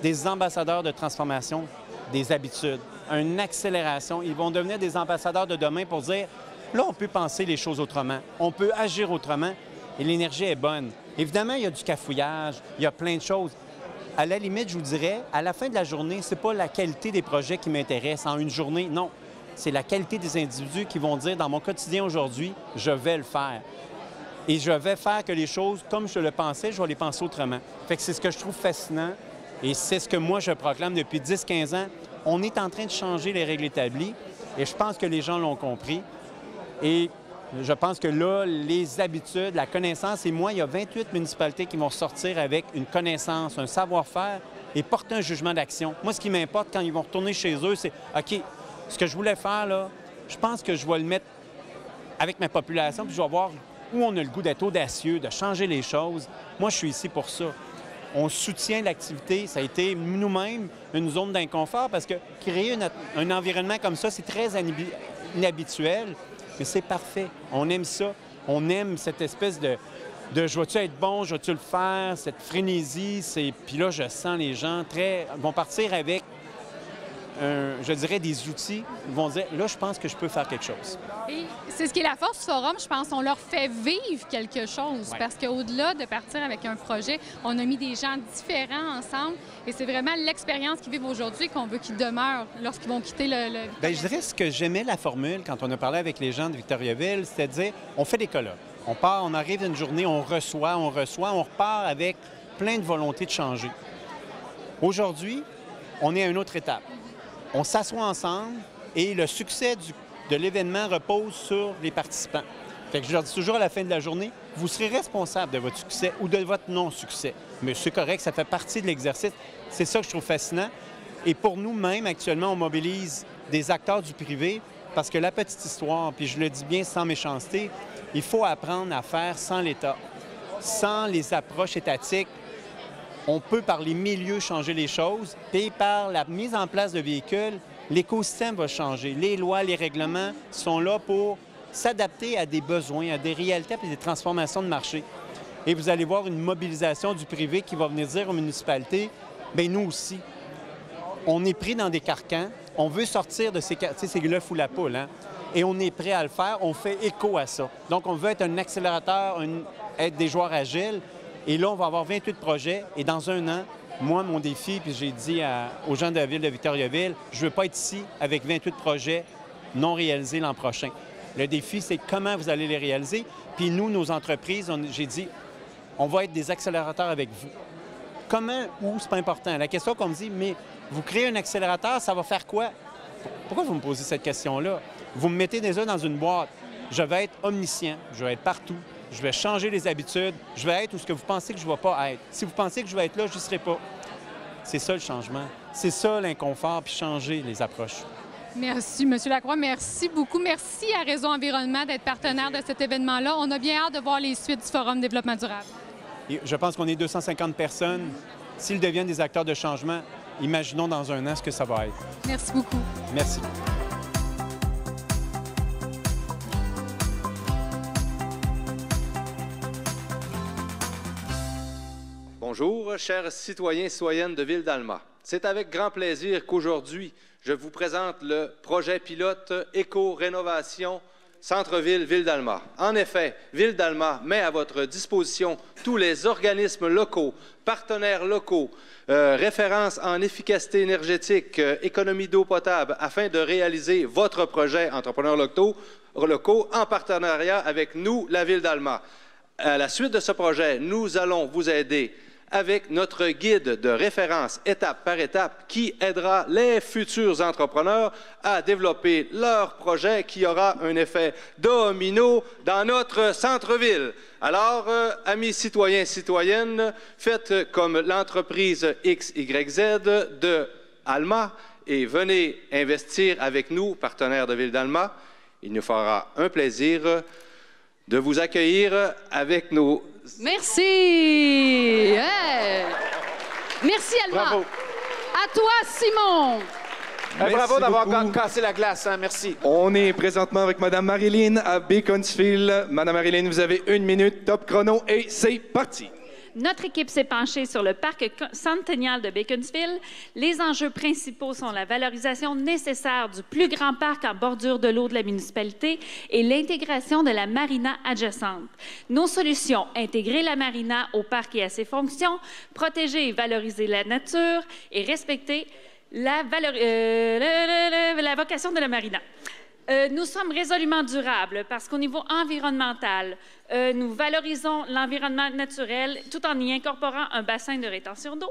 S18: des ambassadeurs de transformation des habitudes, une accélération. Ils vont devenir des ambassadeurs de demain pour dire, là, on peut penser les choses autrement, on peut agir autrement et l'énergie est bonne. Évidemment, il y a du cafouillage, il y a plein de choses. À la limite, je vous dirais, à la fin de la journée, ce n'est pas la qualité des projets qui m'intéresse en une journée, non. C'est la qualité des individus qui vont dire, dans mon quotidien aujourd'hui, je vais le faire. Et je vais faire que les choses, comme je le pensais, je vais les penser autrement. Fait que c'est ce que je trouve fascinant et c'est ce que moi, je proclame depuis 10-15 ans. on est en train de changer les règles établies et je pense que les gens l'ont compris. Et je pense que là, les habitudes, la connaissance, et moi, il y a 28 municipalités qui vont sortir avec une connaissance, un savoir-faire et porter un jugement d'action. Moi, ce qui m'importe quand ils vont retourner chez eux, c'est OK, ce que je voulais faire, là, je pense que je vais le mettre avec ma population, puis je vais voir où on a le goût d'être audacieux, de changer les choses. Moi, je suis ici pour ça. On soutient l'activité. Ça a été nous-mêmes une zone d'inconfort parce que créer un environnement comme ça, c'est très inhabituel, mais c'est parfait. On aime ça. On aime cette espèce de je vais-tu être bon, je vais-tu le faire, cette frénésie. Puis là, je sens les gens vont partir avec, je dirais, des outils. Ils vont dire, là, je pense que je peux faire quelque chose.
S1: Et c'est ce qui est la force du forum, je pense. On leur fait vivre quelque chose.
S18: Ouais.
S1: Parce qu'au-delà de partir avec un projet, on a mis des gens différents ensemble. Et c'est vraiment l'expérience qu'ils vivent aujourd'hui qu'on veut qu'ils demeurent lorsqu'ils vont quitter le...
S18: Bien, je dirais ce que j'aimais la formule quand on a parlé avec les gens de Victoriaville, c'était de dire, on fait des colloques. On part, on arrive une journée, on reçoit, on repart avec plein de volonté de changer. Aujourd'hui, on est à une autre étape. On s'assoit ensemble et le succès de l'événement repose sur les participants. Fait que je leur dis toujours à la fin de la journée, vous serez responsable de votre succès ou de votre non-succès. Mais c'est correct, ça fait partie de l'exercice. C'est ça que je trouve fascinant. Et pour nous-mêmes, actuellement, on mobilise des acteurs du privé parce que la petite histoire, puis je le dis bien sans méchanceté, il faut apprendre à faire sans l'État, sans les approches étatiques. On peut, par les milieux, changer les choses, puis par la mise en place de véhicules, l'écosystème va changer. Les lois, les règlements sont là pour s'adapter à des besoins, à des réalités et des transformations de marché. Et vous allez voir une mobilisation du privé qui va venir dire aux municipalités, bien nous aussi, on est pris dans des carcans, on veut sortir de ces... Tu sais, c'est l'œuf ou la poule, hein? Et on est prêt à le faire, on fait écho à ça. Donc, on veut être un accélérateur, être des joueurs agiles. Et là, on va avoir 28 projets. Et dans un an, moi, mon défi, puis j'ai dit aux gens de la ville de Victoriaville, je ne veux pas être ici avec 28 projets non réalisés l'an prochain. Le défi, c'est comment vous allez les réaliser. Puis nous, nos entreprises, j'ai dit, on va être des accélérateurs avec vous. Comment, où, c'est pas important. La question qu'on me dit, mais vous créez un accélérateur, ça va faire quoi? Pourquoi vous me posez cette question-là? Vous me mettez déjà dans une boîte. Je vais être omniscient, je vais être partout, je vais changer les habitudes, je vais être où ce que vous pensez que je ne vais pas être. Si vous pensez que je vais être là, je n'y serai pas. C'est ça le changement. C'est ça l'inconfort, puis changer les approches.
S1: Merci, M. Lacroix. Merci beaucoup. Merci à Réseau Environnement d'être partenaire de cet événement-là. On a bien hâte de voir les suites du Forum Développement durable.
S18: Et je pense qu'on est 250 personnes. S'ils deviennent des acteurs de changement, imaginons dans un an ce que ça va être.
S1: Merci beaucoup.
S18: Merci.
S19: Bonjour, chers citoyens et citoyennes de Ville-d'Alma. C'est avec grand plaisir qu'aujourd'hui, je vous présente le projet pilote Éco-Rénovation Centre-Ville Ville-d'Alma. En effet, Ville-d'Alma met à votre disposition tous les organismes locaux, partenaires locaux, références en efficacité énergétique, économie d'eau potable, afin de réaliser votre projet entrepreneurs locaux en partenariat avec nous, la Ville-d'Alma. À la suite de ce projet, nous allons vous aider avec notre guide de référence étape par étape qui aidera les futurs entrepreneurs à développer leur projet qui aura un effet domino dans notre centre-ville. Alors, amis citoyens et citoyennes, faites comme l'entreprise XYZ de Alma et venez investir avec nous, partenaires de Ville d'Alma. Il nous fera un plaisir de vous accueillir avec nos...
S7: Merci! Hey! Merci, Alma!
S2: Bravo!
S7: À toi, Simon!
S2: Bravo d'avoir cassé la glace, hein? Merci.
S6: On est présentement avec Mme Marilyn à Beaconsfield. Mme Marilyn, vous avez 1 minute, top chrono, et c'est parti!
S20: Notre équipe s'est penchée sur le parc centennial de Beaconsfield. Les enjeux principaux sont la valorisation nécessaire du plus grand parc en bordure de l'eau de la municipalité et l'intégration de la marina adjacente. Nos solutions, intégrer la marina au parc et à ses fonctions, protéger et valoriser la nature et respecter la vocation de la marina. Nous sommes résolument durables parce qu'au niveau environnemental, nous valorisons l'environnement naturel tout en y incorporant un bassin de rétention d'eau.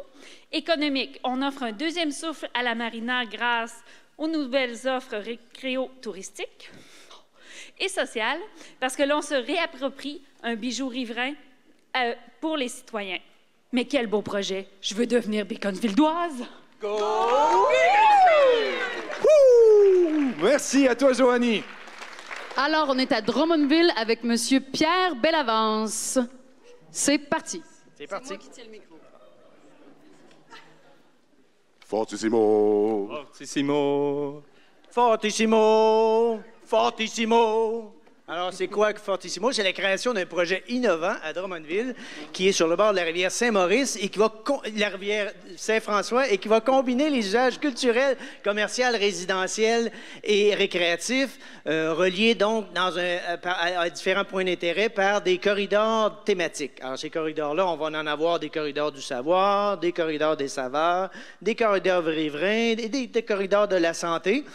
S20: Économique, on offre un deuxième souffle à la marina grâce aux nouvelles offres récréo-touristiques. Et social, parce que l'on se réapproprie un bijou riverain pour les citoyens. Mais quel beau projet! Je veux devenir Béconvilloise!
S21: Go! Merci à toi, Joanie.
S7: Alors, on est à Drummondville avec M. Pierre Bellavance. C'est parti.
S21: C'est parti.
S7: C'est moi qui tiens le micro.
S21: Fortissimo.
S22: Fortissimo. Fortissimo. Fortissimo. Alors, c'est quoi Fortissimo? C'est la création d'un projet innovant à Drummondville qui est sur le bord de la rivière Saint-Maurice et qui va la rivière Saint-François et qui va combiner les usages culturels, commerciaux, résidentiels et récréatifs, reliés donc à différents points d'intérêt par des corridors thématiques. Alors, ces corridors-là, on va en avoir des corridors du savoir, des corridors des saveurs, des corridors riverains, des corridors de la santé,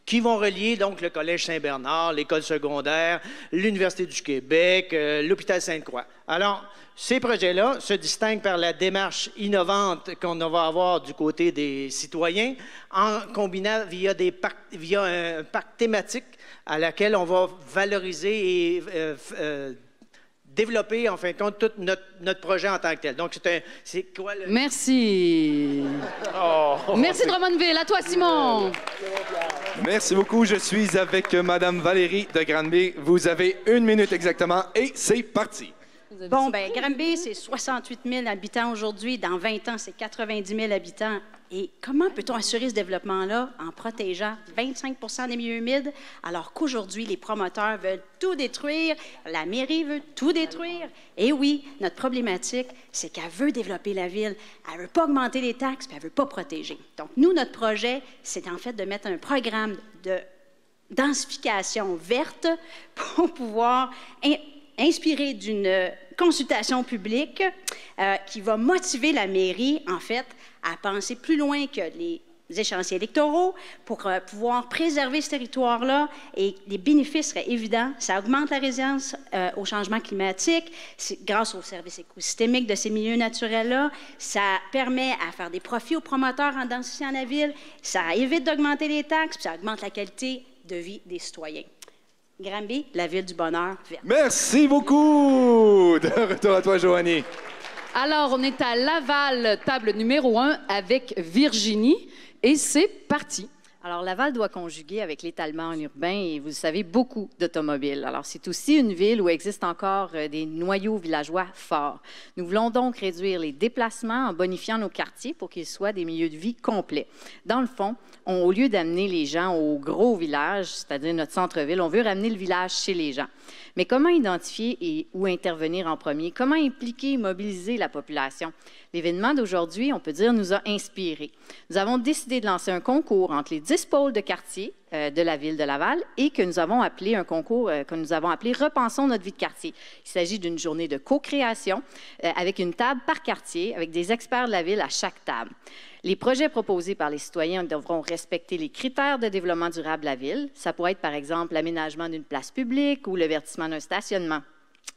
S22: qui vont relier donc le Collège Saint-Bernard, l'école secondaire, l'Université du Québec, l'hôpital Sainte-Croix. Alors, ces projets-là se distinguent par la démarche innovante qu'on va avoir du côté des citoyens en combinant via un parc thématique à laquelle on va valoriser et développer, en fin de compte, tout notre projet en tant que tel. Donc, c'est quoi le...
S7: Merci. Merci, Drummondville. À toi, Simon.
S21: Merci beaucoup. Je suis avec Mme Valérie de Granby. Vous avez 1 minute exactement et c'est parti.
S23: Bon, bien, Granby, c'est 68 000 habitants aujourd'hui. Dans 20 ans, c'est 90 000 habitants. Et comment peut-on assurer ce développement-là en protégeant 25 des milieux humides, alors qu'aujourd'hui, les promoteurs veulent tout détruire, la mairie veut tout détruire? Et oui, notre problématique, c'est qu'elle veut développer la ville, elle ne veut pas augmenter les taxes, puis elle ne veut pas protéger. Donc, nous, notre projet, c'est en fait de mettre un programme de densification verte pour pouvoir inspirer d'une consultation publique qui va motiver la mairie, en fait, à penser plus loin que les échéanciers électoraux pour pouvoir préserver ce territoire-là. Et les bénéfices seraient évidents. Ça augmente la résilience au changement climatique grâce aux services écosystémiques de ces milieux naturels-là. Ça permet à faire des profits aux promoteurs en densifiant la ville. Ça évite d'augmenter les taxes, puis ça augmente la qualité de vie des citoyens. Granby, la ville du bonheur verte.
S21: Merci beaucoup. De retour à toi, Joanie.
S7: Alors, on est à Laval, table numéro 1, avec Virginie, et c'est parti.
S24: Alors, Laval doit conjuguer avec l'étalement urbain et, vous le savez, beaucoup d'automobiles. Alors, c'est aussi une ville où existent encore des noyaux villageois forts. Nous voulons donc réduire les déplacements en bonifiant nos quartiers pour qu'ils soient des milieux de vie complets. Dans le fond, au lieu d'amener les gens au gros village, c'est-à-dire notre centre-ville, on veut ramener le village chez les gens. Mais comment identifier et où intervenir en premier? Comment impliquer et mobiliser la population? L'événement d'aujourd'hui, on peut dire, nous a inspirés. Nous avons décidé de lancer un concours entre les 10 pôles de quartier de la ville de Laval et que nous avons appelé un concours que nous avons appelé « Repensons notre vie de quartier ». Il s'agit d'une journée de co-création avec une table par quartier, avec des experts de la ville à chaque table. Les projets proposés par les citoyens devront respecter les critères de développement durable de la ville. Ça pourrait être, par exemple, l'aménagement d'une place publique ou le verdissement d'un stationnement.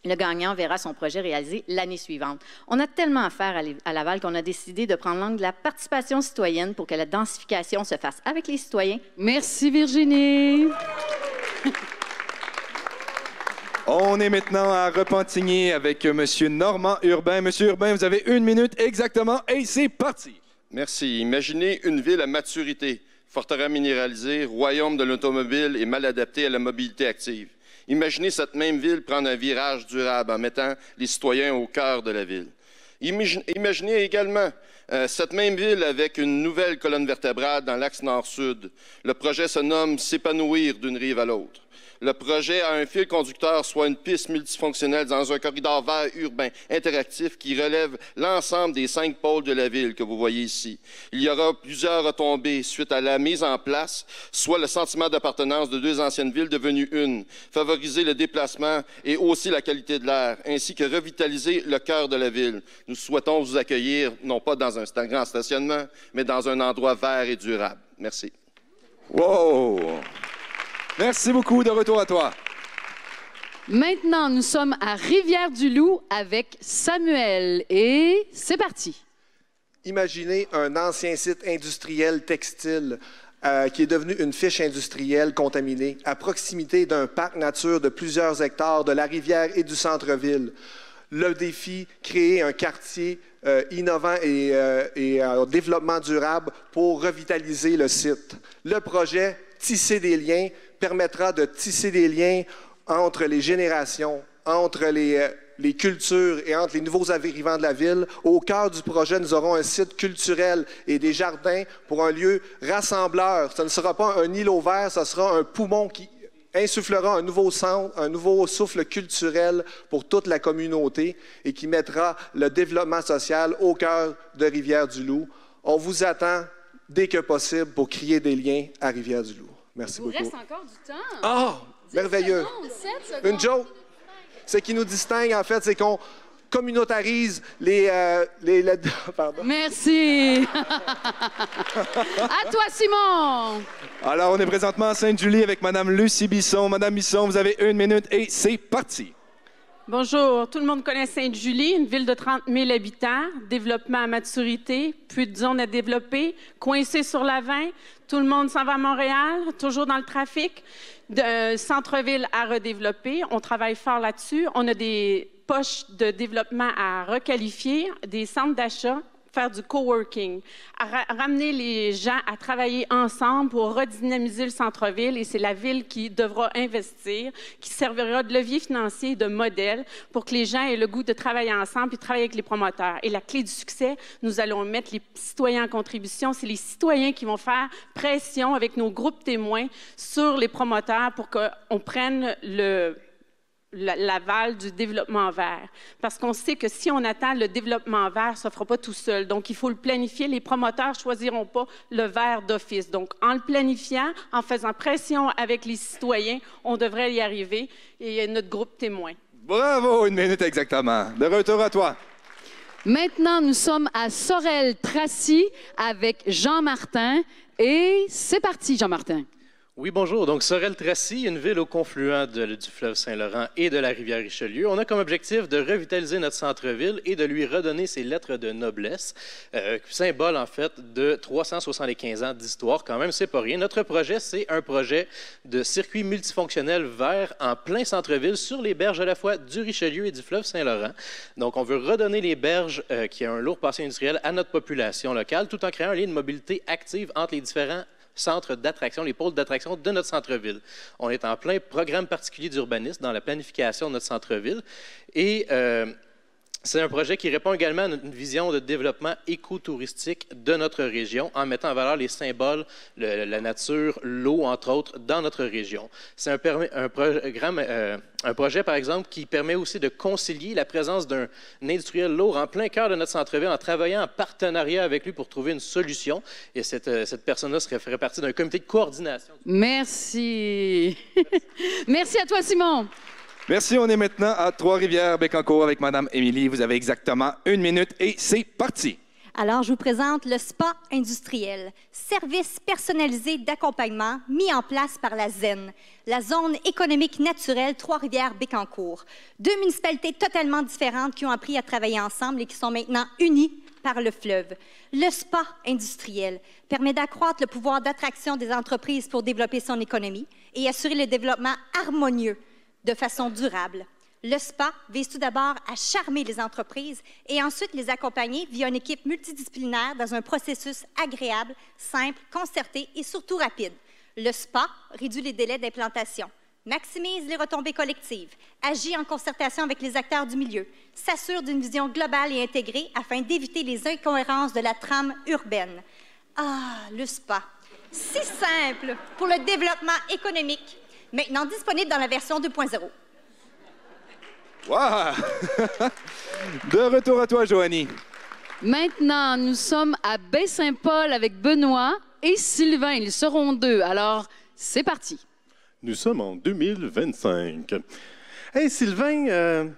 S24: Le gagnant verra son projet réalisé l'année suivante. On a tellement à faire à Laval qu'on a décidé de prendre l'angle de la participation citoyenne pour que la densification se fasse avec les citoyens.
S7: Merci, Virginie.
S21: On est maintenant à Repentigny avec M. Normand Urbain. M. Urbain, vous avez 1 minute exactement et c'est parti.
S25: Merci. Imaginez une ville à maturité, fortement minéralisée, royaume de l'automobile et mal adaptée à la mobilité active. Imaginez cette même ville prendre un virage durable en mettant les citoyens au cœur de la ville. Imaginez également cette même ville avec une nouvelle colonne vertébrale dans l'axe nord-sud. Le projet se nomme « S'épanouir d'une rive à l'autre ». Le projet a un fil conducteur, soit une piste multifonctionnelle dans un corridor vert urbain interactif qui relève l'ensemble des 5 pôles de la ville que vous voyez ici. Il y aura plusieurs retombées suite à la mise en place, soit le sentiment d'appartenance de 2 anciennes villes devenues une, favoriser le déplacement et aussi la qualité de l'air, ainsi que revitaliser le cœur de la ville. Nous souhaitons vous accueillir, non pas dans un grand stationnement, mais dans un endroit vert et durable. Merci.
S21: Wow! Merci beaucoup. De retour à toi.
S7: Maintenant, nous sommes à Rivière-du-Loup avec Samuel. Et c'est parti.
S3: Imaginez un ancien site industriel textile qui est devenu une fiche industrielle contaminée à proximité d'un parc nature de plusieurs hectares de la rivière et du centre-ville. Le défi, créer un quartier innovant et en développement durable pour revitaliser le site. Le projet Tisser des liens permettra de tisser des liens entre les générations, entre les cultures et entre les nouveaux arrivants de la ville. Au cœur du projet, nous aurons un site culturel et des jardins pour un lieu rassembleur. Ce ne sera pas un îlot vert, ce sera un poumon qui insufflera un nouveau souffle culturel pour toute la communauté et qui mettra le développement social au cœur de Rivière-du-Loup. On vous attend dès que possible pour créer des liens à Rivière-du-Loup. Merci beaucoup.
S7: Il vous reste encore du temps.
S3: Ah! Merveilleux.
S7: 7 secondes.
S3: Une joke. Ce qui nous distingue, en fait, c'est qu'on communautarise pardon.
S7: Merci. À toi, Simon.
S21: Alors, on est présentement à Sainte-Julie avec Mme Lucie Bisson. Madame Bisson, vous avez 1 minute et c'est parti.
S4: Bonjour. Tout le monde connaît Sainte-Julie, une ville de 30 000 habitants, développement à maturité, plus de zones à développer, coincée sur la 20. Tout le monde s'en va à Montréal, toujours dans le trafic. De centre-ville à redévelopper. On travaille fort là-dessus. On a des poches de développement à requalifier, des centres d'achat, faire du coworking, ramener les gens à travailler ensemble pour redynamiser le centre-ville. Et c'est la ville qui devra investir, qui servira de levier financier et de modèle pour que les gens aient le goût de travailler ensemble et travailler avec les promoteurs. Et la clé du succès, nous allons mettre les citoyens en contribution. C'est les citoyens qui vont faire pression avec nos groupes témoins sur les promoteurs pour qu'on prenne l'aval du développement vert. Parce qu'on sait que si on attend, le développement vert ne se fera pas tout seul. Donc, il faut le planifier. Les promoteurs ne choisiront pas le vert d'office. Donc, en le planifiant, en faisant pression avec les citoyens, on devrait y arriver. Et notre groupe témoin.
S21: Bravo, 1 minute exactement. De retour à toi.
S7: Maintenant, nous sommes à Sorel-Tracy avec Jean-Martin. Et c'est parti, Jean-Martin.
S5: Oui, bonjour. Donc, Sorel-Tracy, une ville au confluent du fleuve Saint-Laurent et de la rivière Richelieu. On a comme objectif de revitaliser notre centre-ville et de lui redonner ses lettres de noblesse, symbole, en fait, de 375 ans d'histoire. Quand même, c'est pas rien. Notre projet, c'est un projet de circuit multifonctionnel vert en plein centre-ville sur les berges à la fois du Richelieu et du fleuve Saint-Laurent. Donc, on veut redonner les berges qui ont un lourd passé industriel à notre population locale, tout en créant un lien de mobilité active entre les différents centres d'attraction, les pôles d'attraction de notre centre-ville. On est en plein programme particulier d'urbanisme dans la planification de notre centre-ville et c'est un projet qui répond également à une vision de développement écotouristique de notre région en mettant en valeur les symboles, la nature, l'eau, entre autres, dans notre région. C'est un projet, par exemple, qui permet aussi de concilier la présence d'un industriel lourd en plein cœur de notre centre-ville en travaillant en partenariat avec lui pour trouver une solution. Et cette personne-là ferait partie d'un comité de coordination.
S7: Merci. Merci à toi, Simon.
S21: Merci. On est maintenant à Trois-Rivières-Bécancour avec Mme Émilie. Vous avez exactement 1 minute et c'est parti.
S8: Alors, je vous présente le spa industriel, service personnalisé d'accompagnement mis en place par la ZEN, la zone économique naturelle Trois-Rivières-Bécancour. 2 municipalités totalement différentes qui ont appris à travailler ensemble et qui sont maintenant unies par le fleuve. Le spa industriel permet d'accroître le pouvoir d'attraction des entreprises pour développer son économie et assurer le développement harmonieux de façon durable. Le SPA vise tout d'abord à charmer les entreprises et ensuite les accompagner via une équipe multidisciplinaire dans un processus agréable, simple, concerté et surtout rapide. Le SPA réduit les délais d'implantation, maximise les retombées collectives, agit en concertation avec les acteurs du milieu, s'assure d'une vision globale et intégrée afin d'éviter les incohérences de la trame urbaine. Ah, le SPA, si simple pour le développement économique, maintenant disponible dans la version 2.0.
S21: Wow! De retour à toi, Joanie.
S7: Maintenant, nous sommes à Baie-Saint-Paul avec Benoît et Sylvain. Ils seront 2. Alors, c'est parti.
S9: Nous sommes en 2025. Hey, Sylvain,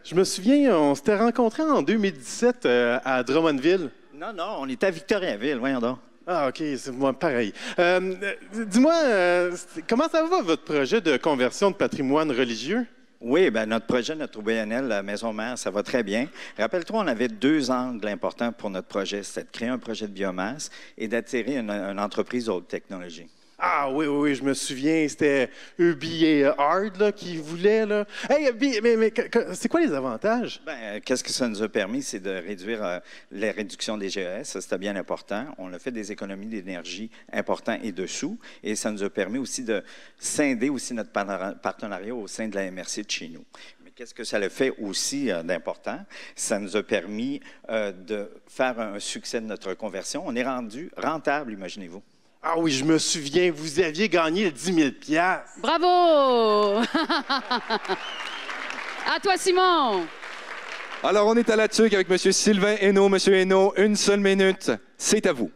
S9: je me souviens, on s'était rencontrés en 2017 à Drummondville.
S26: Non, on était à Victoriaville, voyons donc.
S9: Ah, OK, c'est moi, pareil. Dis-moi, comment ça va, votre projet de conversion de patrimoine religieux?
S10: Oui, bien, notre projet, notre OBNL, la Maison Mère, ça va très bien. Rappelle-toi, on avait 2 angles importants pour notre projet. C'était de créer un projet de biomasse et d'attirer une entreprise de haute technologie.
S9: Ah oui, je me souviens, c'était Ubi et Hard là, qui voulaient. Là. Hey, mais c'est quoi les avantages?
S10: Bien, qu'est-ce que ça nous a permis? C'est de réduire la réduction des GES. Ça, c'était bien important. On a fait des économies d'énergie importantes et de sous. Et ça nous a permis aussi de scinder aussi notre partenariat au sein de la MRC de chez nous. Mais qu'est-ce que ça a fait aussi d'important? Ça nous a permis de faire un succès de notre conversion. On est rendu rentable, imaginez-vous.
S9: Ah oui, je me souviens, vous aviez gagné le 10 000 $.
S7: Bravo! À toi, Simon!
S21: Alors, on est à la tuque avec M. Sylvain Hainaut. M. Hainaut, 1 seule minute. C'est à vous.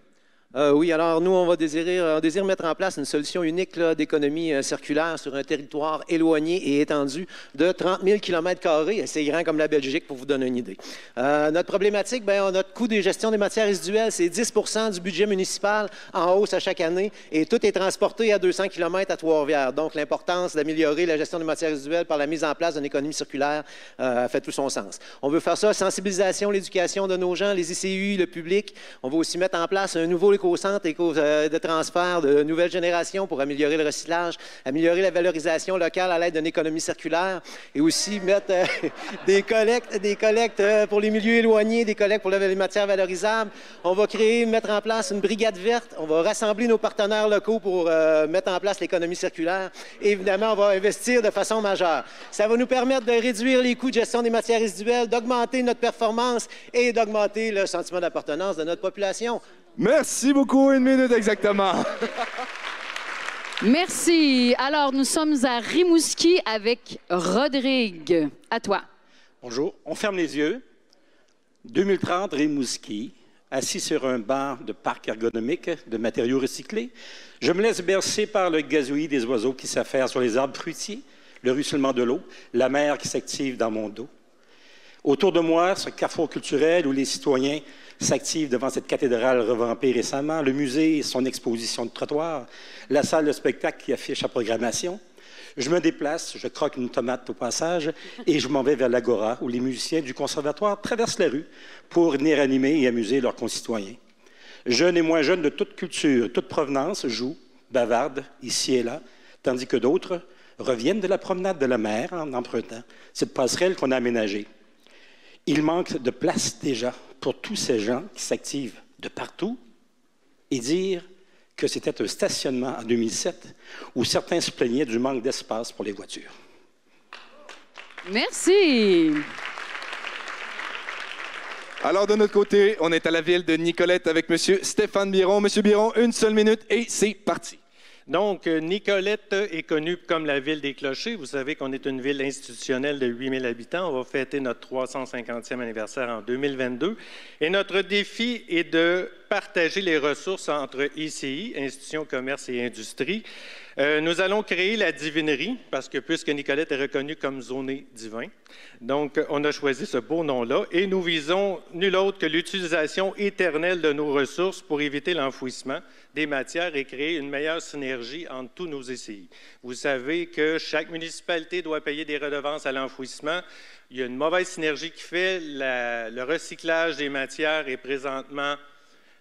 S11: Oui, alors nous, on désire mettre en place une solution unique d'économie circulaire sur un territoire éloigné et étendu de 30 000 km². C'est grand comme la Belgique, pour vous donner une idée. Notre problématique, notre coût de gestion des matières résiduelles, c'est 10 % du budget municipal en hausse à chaque année et tout est transporté à 200 km à Trois-Rivières. Donc, l'importance d'améliorer la gestion des matières résiduelles par la mise en place d'une économie circulaire fait tout son sens. On veut faire ça, sensibilisation, l'éducation de nos gens, les ICU, le public. On veut aussi mettre en place un nouveau éco-centre de transfert de nouvelles générations pour améliorer le recyclage, améliorer la valorisation locale à l'aide d'une économie circulaire et aussi mettre des collectes pour les milieux éloignés, des collectes pour les matières valorisables. On va mettre en place une brigade verte. On va rassembler nos partenaires locaux pour mettre en place l'économie circulaire. Et évidemment, on va investir de façon majeure. Ça va nous permettre de réduire les coûts de gestion des matières résiduelles, d'augmenter notre performance et d'augmenter le sentiment d'appartenance de notre population.
S21: Merci beaucoup. 1 minute exactement.
S7: Merci. Alors, nous sommes à Rimouski avec Rodrigue. À toi.
S12: Bonjour. On ferme les yeux. 2030, Rimouski, assis sur un banc de parc ergonomique de matériaux recyclés. Je me laisse bercer par le gazouillis des oiseaux qui s'affairent sur les arbres fruitiers, le ruissellement de l'eau, la mer qui s'active dans mon dos. Autour de moi, ce carrefour culturel où les citoyens s'activent devant cette cathédrale revampée récemment, le musée et son exposition de trottoir, la salle de spectacle qui affiche la programmation. Je me déplace, je croque une tomate au passage et je m'en vais vers l'Agora où les musiciens du conservatoire traversent la rue pour venir animer et amuser leurs concitoyens. Jeunes et moins jeunes de toute culture, toute provenance jouent, bavardent ici et là, tandis que d'autres reviennent de la promenade de la mer en empruntant cette passerelle qu'on a aménagée. Il manque de place déjà pour tous ces gens qui s'activent de partout et dire que c'était un stationnement en 2007 où certains se plaignaient du manque d'espace pour les voitures.
S7: Merci.
S21: Alors, de notre côté, on est à la ville de Nicolette avec M. Stéphane Biron. M. Biron, 1 seule minute et c'est parti.
S13: Donc, Nicolette est connue comme la ville des clochers. Vous savez qu'on est une ville institutionnelle de 8 000 habitants. On va fêter notre 350e anniversaire en 2022. Et notre défi est de partager les ressources entre ICI, Institutions, Commerce et Industrie. Nous allons créer la divinerie, parce que puisque Nicolette est reconnue comme zonée divin, donc on a choisi ce beau nom-là, et nous visons nul autre que l'utilisation éternelle de nos ressources pour éviter l'enfouissement des matières et créer une meilleure synergie entre tous nos ICI. Vous savez que chaque municipalité doit payer des redevances à l'enfouissement. Il y a une mauvaise synergie qui fait. Le recyclage des matières est présentement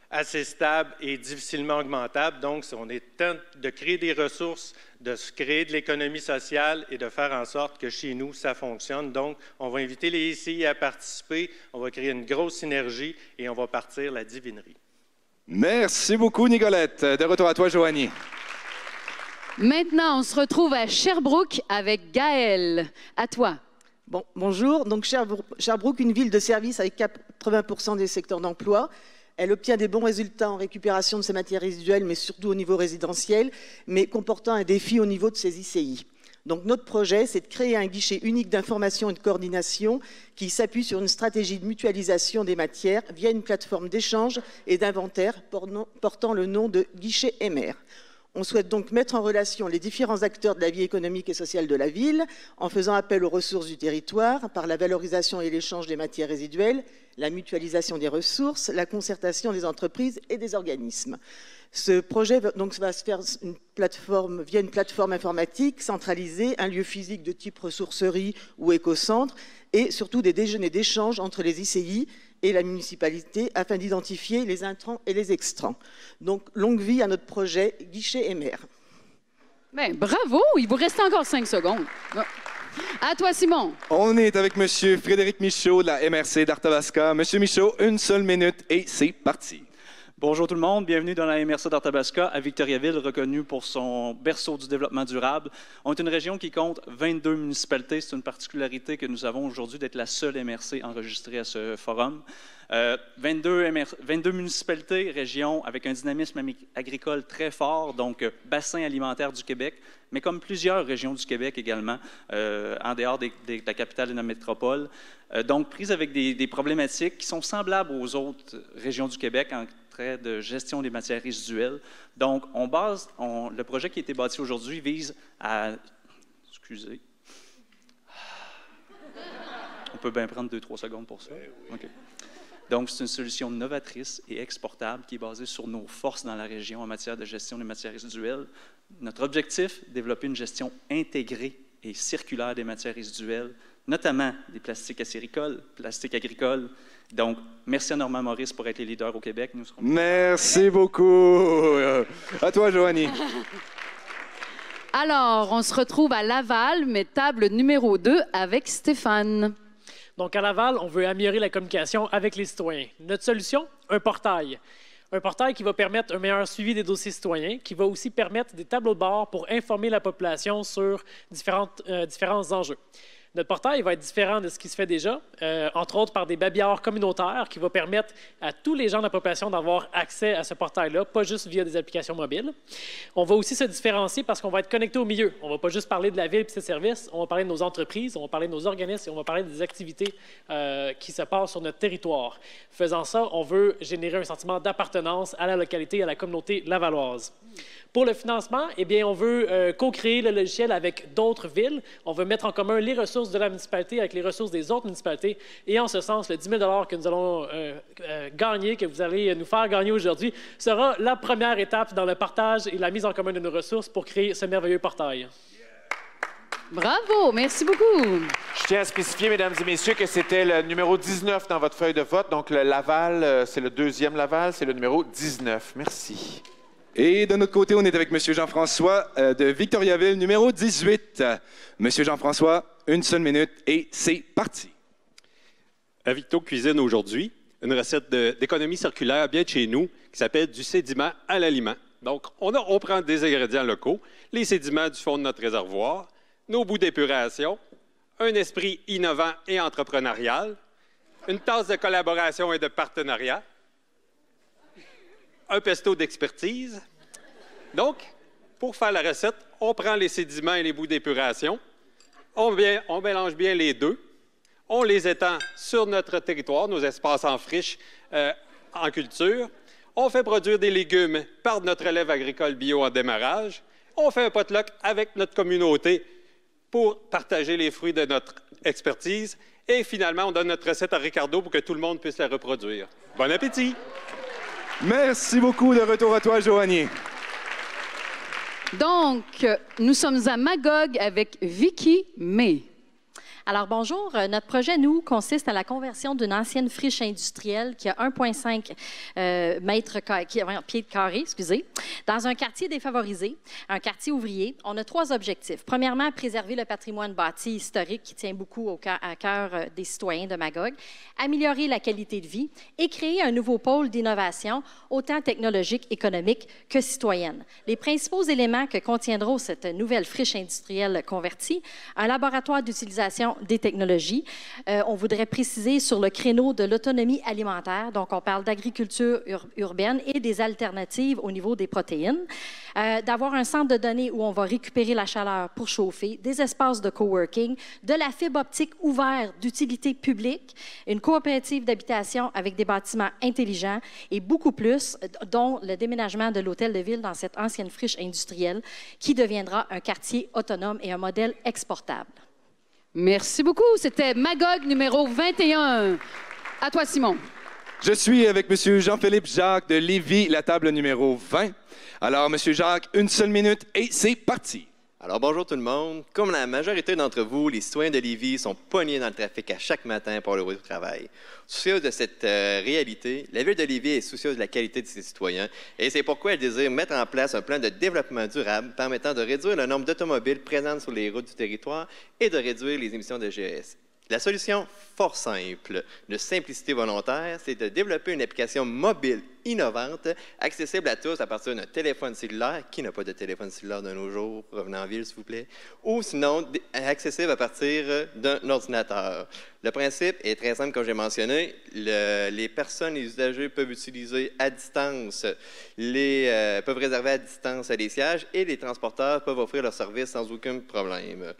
S13: assez stable et difficilement augmentable. Donc, on est temps de créer des ressources, de se créer de l'économie sociale et de faire en sorte que chez nous, ça fonctionne. Donc, on va inviter les ICI à participer, on va créer une grosse synergie et on va partir la divinerie.
S21: Merci beaucoup, Nicolette. De retour à toi, Joanie.
S7: Maintenant, on se retrouve à Sherbrooke avec Gaëlle. À toi.
S14: Bon, bonjour. Donc, Sherbrooke, une ville de service avec 80% des secteurs d'emploi. Elle obtient des bons résultats en récupération de ses matières résiduelles, mais surtout au niveau résidentiel, mais comportant un défi au niveau de ses ICI. Donc notre projet, c'est de créer un guichet unique d'information et de coordination qui s'appuie sur une stratégie de mutualisation des matières via une plateforme d'échange et d'inventaire portant le nom de guichet MR. On souhaite donc mettre en relation les différents acteurs de la vie économique et sociale de la ville en faisant appel aux ressources du territoire par la valorisation et l'échange des matières résiduelles, la mutualisation des ressources, la concertation des entreprises et des organismes. Ce projet donc, va se faire via une plateforme informatique centralisée, un lieu physique de type ressourcerie ou écocentre et surtout des déjeuners d'échange entre les ICI et la municipalité afin d'identifier les intrants et les extrants. Donc, longue vie à notre projet Guichet et Maire.
S7: Bien, bravo! Il vous reste encore 5 secondes. À toi, Simon.
S21: On est avec M. Frédéric Michaud de la MRC d'Arthabasca. M. Michaud, une seule minute et c'est parti.
S1: Bonjour tout le monde, bienvenue dans la MRC d'Arthabasca à Victoriaville, reconnue pour son berceau du développement durable. On est une région qui compte 22 municipalités. C'est une particularité que nous avons aujourd'hui d'être la seule MRC enregistrée à ce forum. 22 municipalités, régions avec un dynamisme agricole très fort, donc bassin alimentaire du Québec, mais comme plusieurs régions du Québec également, en dehors de la capitale et de la métropole. Donc, prises avec des problématiques qui sont semblables aux autres régions du Québec en trait de gestion des matières résiduelles. Donc, le projet qui a été bâti aujourd'hui vise à... Excusez. On peut bien prendre 2-3 secondes pour ça. OK. Donc, c'est une solution novatrice et exportable qui est basée sur nos forces dans la région en matière de gestion des matières résiduelles. Notre objectif, développer une gestion intégrée et circulaire des matières résiduelles, notamment des plastiques acéricoles, plastiques agricoles. Donc, merci à Normand Maurice pour être les leaders au Québec.
S21: Merci beaucoup. À toi, Joanie.
S7: Alors, on se retrouve à Laval, mais table numéro 2 avec Stéphane.
S15: Donc, à Laval, on veut améliorer la communication avec les citoyens. Notre solution, un portail. Un portail qui va permettre un meilleur suivi des dossiers citoyens, qui va aussi permettre des tableaux de bord pour informer la population sur différents enjeux. Notre portail va être différent de ce qui se fait déjà, entre autres par des babillards communautaires qui va permettre à tous les gens de la population d'avoir accès à ce portail-là, pas juste via des applications mobiles. On va aussi se différencier parce qu'on va être connecté au milieu. On ne va pas juste parler de la ville et ses services, on va parler de nos entreprises, on va parler de nos organismes et on va parler des activités qui se passent sur notre territoire. Faisant ça, on veut générer un sentiment d'appartenance à la localité et à la communauté lavalloise. Pour le financement, eh bien, on veut co-créer le logiciel avec d'autres villes. On veut mettre en commun les ressources de la municipalité avec les ressources des autres municipalités. Et en ce sens, le 10 000 $ que nous allons gagner, que vous allez nous faire gagner aujourd'hui, sera la première étape dans le partage et la mise en commun de nos ressources pour créer ce merveilleux portail.
S7: Bravo, merci beaucoup.
S2: Je tiens à spécifier, mesdames et messieurs, que c'était le numéro 19 dans votre feuille de vote. Donc, le Laval, c'est le deuxième Laval, c'est le numéro 19. Merci.
S21: Et de notre côté, on est avec M. Jean-François de Victoriaville, numéro 18. M. Jean-François, une seule minute et c'est parti.
S16: À Victo Cuisine aujourd'hui, une recette d'économie circulaire bien de chez nous qui s'appelle du sédiment à l'aliment. Donc, on prend des ingrédients locaux, les sédiments du fond de notre réservoir, nos bouts d'épuration, un esprit innovant et entrepreneurial, une tasse de collaboration et de partenariat, un pesto d'expertise. Donc, pour faire la recette, on prend les sédiments et les bouts d'épuration, on mélange bien les deux, on les étend sur notre territoire, nos espaces en friche, en culture, on fait produire des légumes par notre relève agricole bio en démarrage, on fait un potluck avec notre communauté pour partager les fruits de notre expertise et finalement, on donne notre recette à Ricardo pour que tout le monde puisse la reproduire. Bon appétit!
S21: Merci beaucoup. De retour à toi, Joanie.
S7: Donc, nous sommes à Magog avec Vicky May.
S17: Alors, bonjour. Notre projet, nous, consiste à la conversion d'une ancienne friche industrielle qui a 1,5 pieds carrés, dans un quartier défavorisé, un quartier ouvrier. On a 3 objectifs. Premièrement, préserver le patrimoine bâti historique qui tient beaucoup à cœur des citoyens de Magog, améliorer la qualité de vie et créer un nouveau pôle d'innovation, autant technologique, économique que citoyenne. Les principaux éléments que contiendront cette nouvelle friche industrielle convertie, un laboratoire d'utilisation l'adoption des technologies. On voudrait préciser sur le créneau de l'autonomie alimentaire, donc on parle d'agriculture urbaine et des alternatives au niveau des protéines, d'avoir un centre de données où on va récupérer la chaleur pour chauffer, des espaces de coworking, de la fibre optique ouverte d'utilité publique, une coopérative d'habitation avec des bâtiments intelligents et beaucoup plus, dont le déménagement de l'hôtel de ville dans cette ancienne friche industrielle qui deviendra un quartier autonome et un modèle exportable.
S7: Merci beaucoup. C'était Magog numéro 21. À toi, Simon.
S21: Je suis avec M. Jean-Philippe Jacques de Lévis, la table numéro 20. Alors, M. Jacques, une seule minute et c'est parti.
S6: Alors, bonjour tout le monde. Comme la majorité d'entre vous, les citoyens de Lévis sont pognés dans le trafic à chaque matin pour le retour au travail. Soucieuse de cette réalité, la ville de Lévis est soucieuse de la qualité de ses citoyens et c'est pourquoi elle désire mettre en place un plan de développement durable permettant de réduire le nombre d'automobiles présentes sur les routes du territoire et de réduire les émissions de GES. La solution fort simple, de simplicité volontaire, c'est de développer une application mobile innovante, accessible à tous à partir d'un téléphone cellulaire. Qui n'a pas de téléphone cellulaire de nos jours? Revenez en ville, s'il vous plaît. Ou sinon, accessible à partir d'un ordinateur. Le principe est très simple, comme j'ai mentionné. Les personnes, les usagers peuvent utiliser à distance, peuvent réserver à distance les sièges et les transporteurs peuvent offrir leur service sans aucun problème.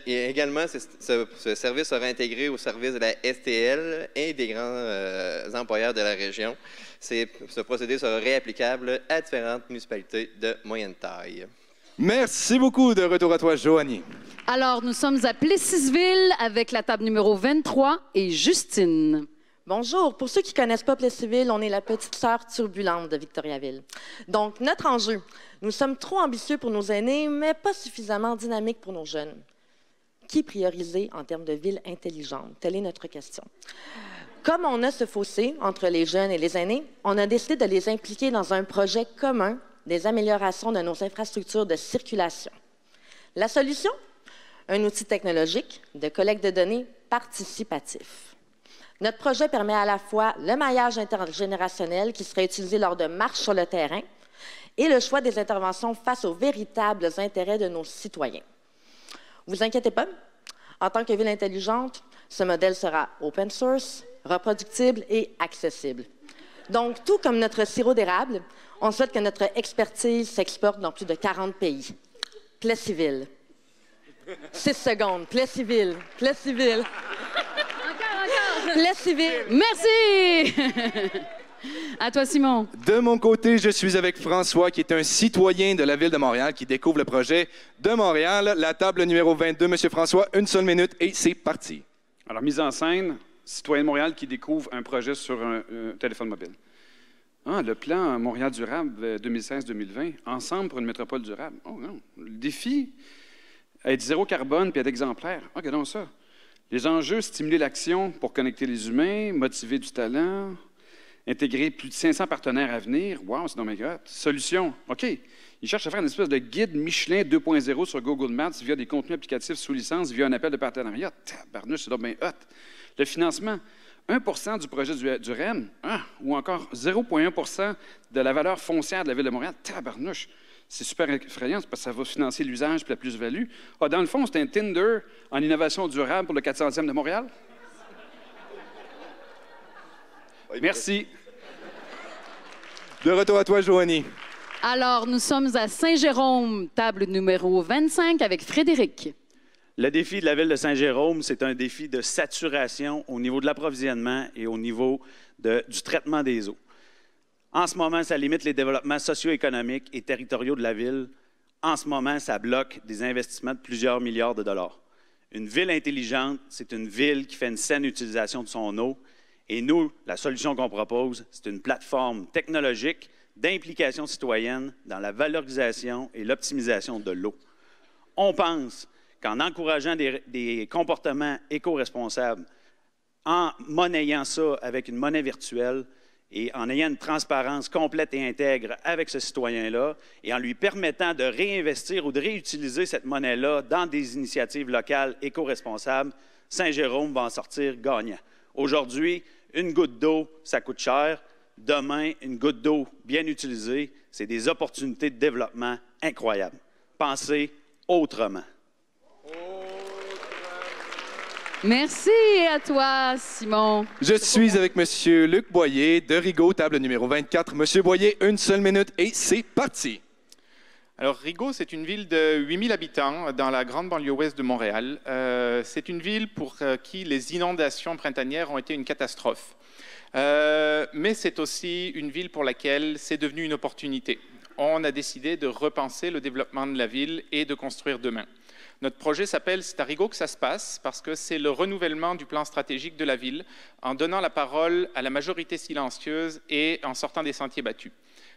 S6: Également, ce service sera intégré au service de la STL et des grands employeurs de la région. Ce procédé sera réapplicable à différentes municipalités de moyenne taille.
S21: Merci beaucoup. De retour à toi, Joanie.
S7: Alors, nous sommes à Plessisville avec la table numéro 23 et Justine.
S18: Bonjour. Pour ceux qui ne connaissent pas Plessisville, on est la petite sœur turbulente de Victoriaville. Donc, notre enjeu, nous sommes trop ambitieux pour nos aînés, mais pas suffisamment dynamiques pour nos jeunes. Qui prioriser en termes de ville intelligente? Telle est notre question. Comme on a ce fossé entre les jeunes et les aînés, on a décidé de les impliquer dans un projet commun des améliorations de nos infrastructures de circulation. La solution? Un outil technologique de collecte de données participatif. Notre projet permet à la fois le maillage intergénérationnel qui serait utilisé lors de marches sur le terrain et le choix des interventions face aux véritables intérêts de nos citoyens. Vous inquiétez pas, en tant que ville intelligente, ce modèle sera open source, reproductible et accessible. Donc, tout comme notre sirop d'érable, on souhaite que notre expertise s'exporte dans plus de 40 pays. Plessisville. 6 secondes. Plessisville. Plessisville.
S7: Encore.
S18: Plessisville.
S7: Merci. À toi, Simon.
S21: De mon côté, je suis avec François, qui est un citoyen de la Ville de Montréal, qui découvre le projet de Montréal. La table numéro 22, Monsieur François, une seule minute et c'est parti.
S19: Alors, mise en scène, citoyen de Montréal qui découvre un projet sur un téléphone mobile. Ah, le plan Montréal durable 2016-2020, ensemble pour une métropole durable. Oh non, le défi, être zéro carbone puis être exemplaire. Ah, regardons ça. Les enjeux, stimuler l'action pour connecter les humains, motiver du talent, intégrer plus de 500 partenaires à venir. Wow, c'est non mais grave. Solution, OK. Ils cherchent à faire une espèce de guide Michelin 2.0 sur Google Maps via des contenus applicatifs sous licence, via un appel de partenariat. Tabarnouche, c'est donc bien hot. Le financement, 1 du projet du REM, ou encore 0,1 de la valeur foncière de la Ville de Montréal. Tabarnouche, c'est super effrayant parce que ça va financer l'usage et la plus-value. Ah, dans le fond, c'est un Tinder en innovation durable pour le 400e de Montréal. Merci.
S21: De retour à toi, Joanie.
S7: Alors, nous sommes à Saint-Jérôme, table numéro 25 avec Frédéric.
S20: Le défi de la ville de Saint-Jérôme, c'est un défi de saturation au niveau de l'approvisionnement et au niveau du traitement des eaux. En ce moment, ça limite les développements socio-économiques et territoriaux de la ville. En ce moment, ça bloque des investissements de plusieurs milliards de dollars. Une ville intelligente, c'est une ville qui fait une saine utilisation de son eau. Et nous, la solution qu'on propose, c'est une plateforme technologique d'implication citoyenne dans la valorisation et l'optimisation de l'eau. On pense qu'en encourageant des comportements éco-responsables, en monnayant ça avec une monnaie virtuelle et en ayant une transparence complète et intègre avec ce citoyen-là et en lui permettant de réinvestir ou de réutiliser cette monnaie-là dans des initiatives locales éco-responsables, Saint-Jérôme va en sortir gagnant. Aujourd'hui, une goutte d'eau, ça coûte cher. Demain, une goutte d'eau bien utilisée, c'est des opportunités de développement incroyables. Pensez autrement.
S7: Merci à toi, Simon.
S21: Je suis avec M. Luc Boyer de Rigaud, table numéro 24. M. Boyer, une seule minute et c'est parti.
S3: Alors, Rigaud, c'est une ville de 8000 habitants dans la grande banlieue ouest de Montréal. C'est une ville pour qui les inondations printanières ont été une catastrophe. Mais c'est aussi une ville pour laquelle c'est devenu une opportunité. On a décidé de repenser le développement de la ville et de construire demain. Notre projet s'appelle « C'est à Rigaud que ça se passe » parce que c'est le renouvellement du plan stratégique de la ville en donnant la parole à la majorité silencieuse et en sortant des sentiers battus.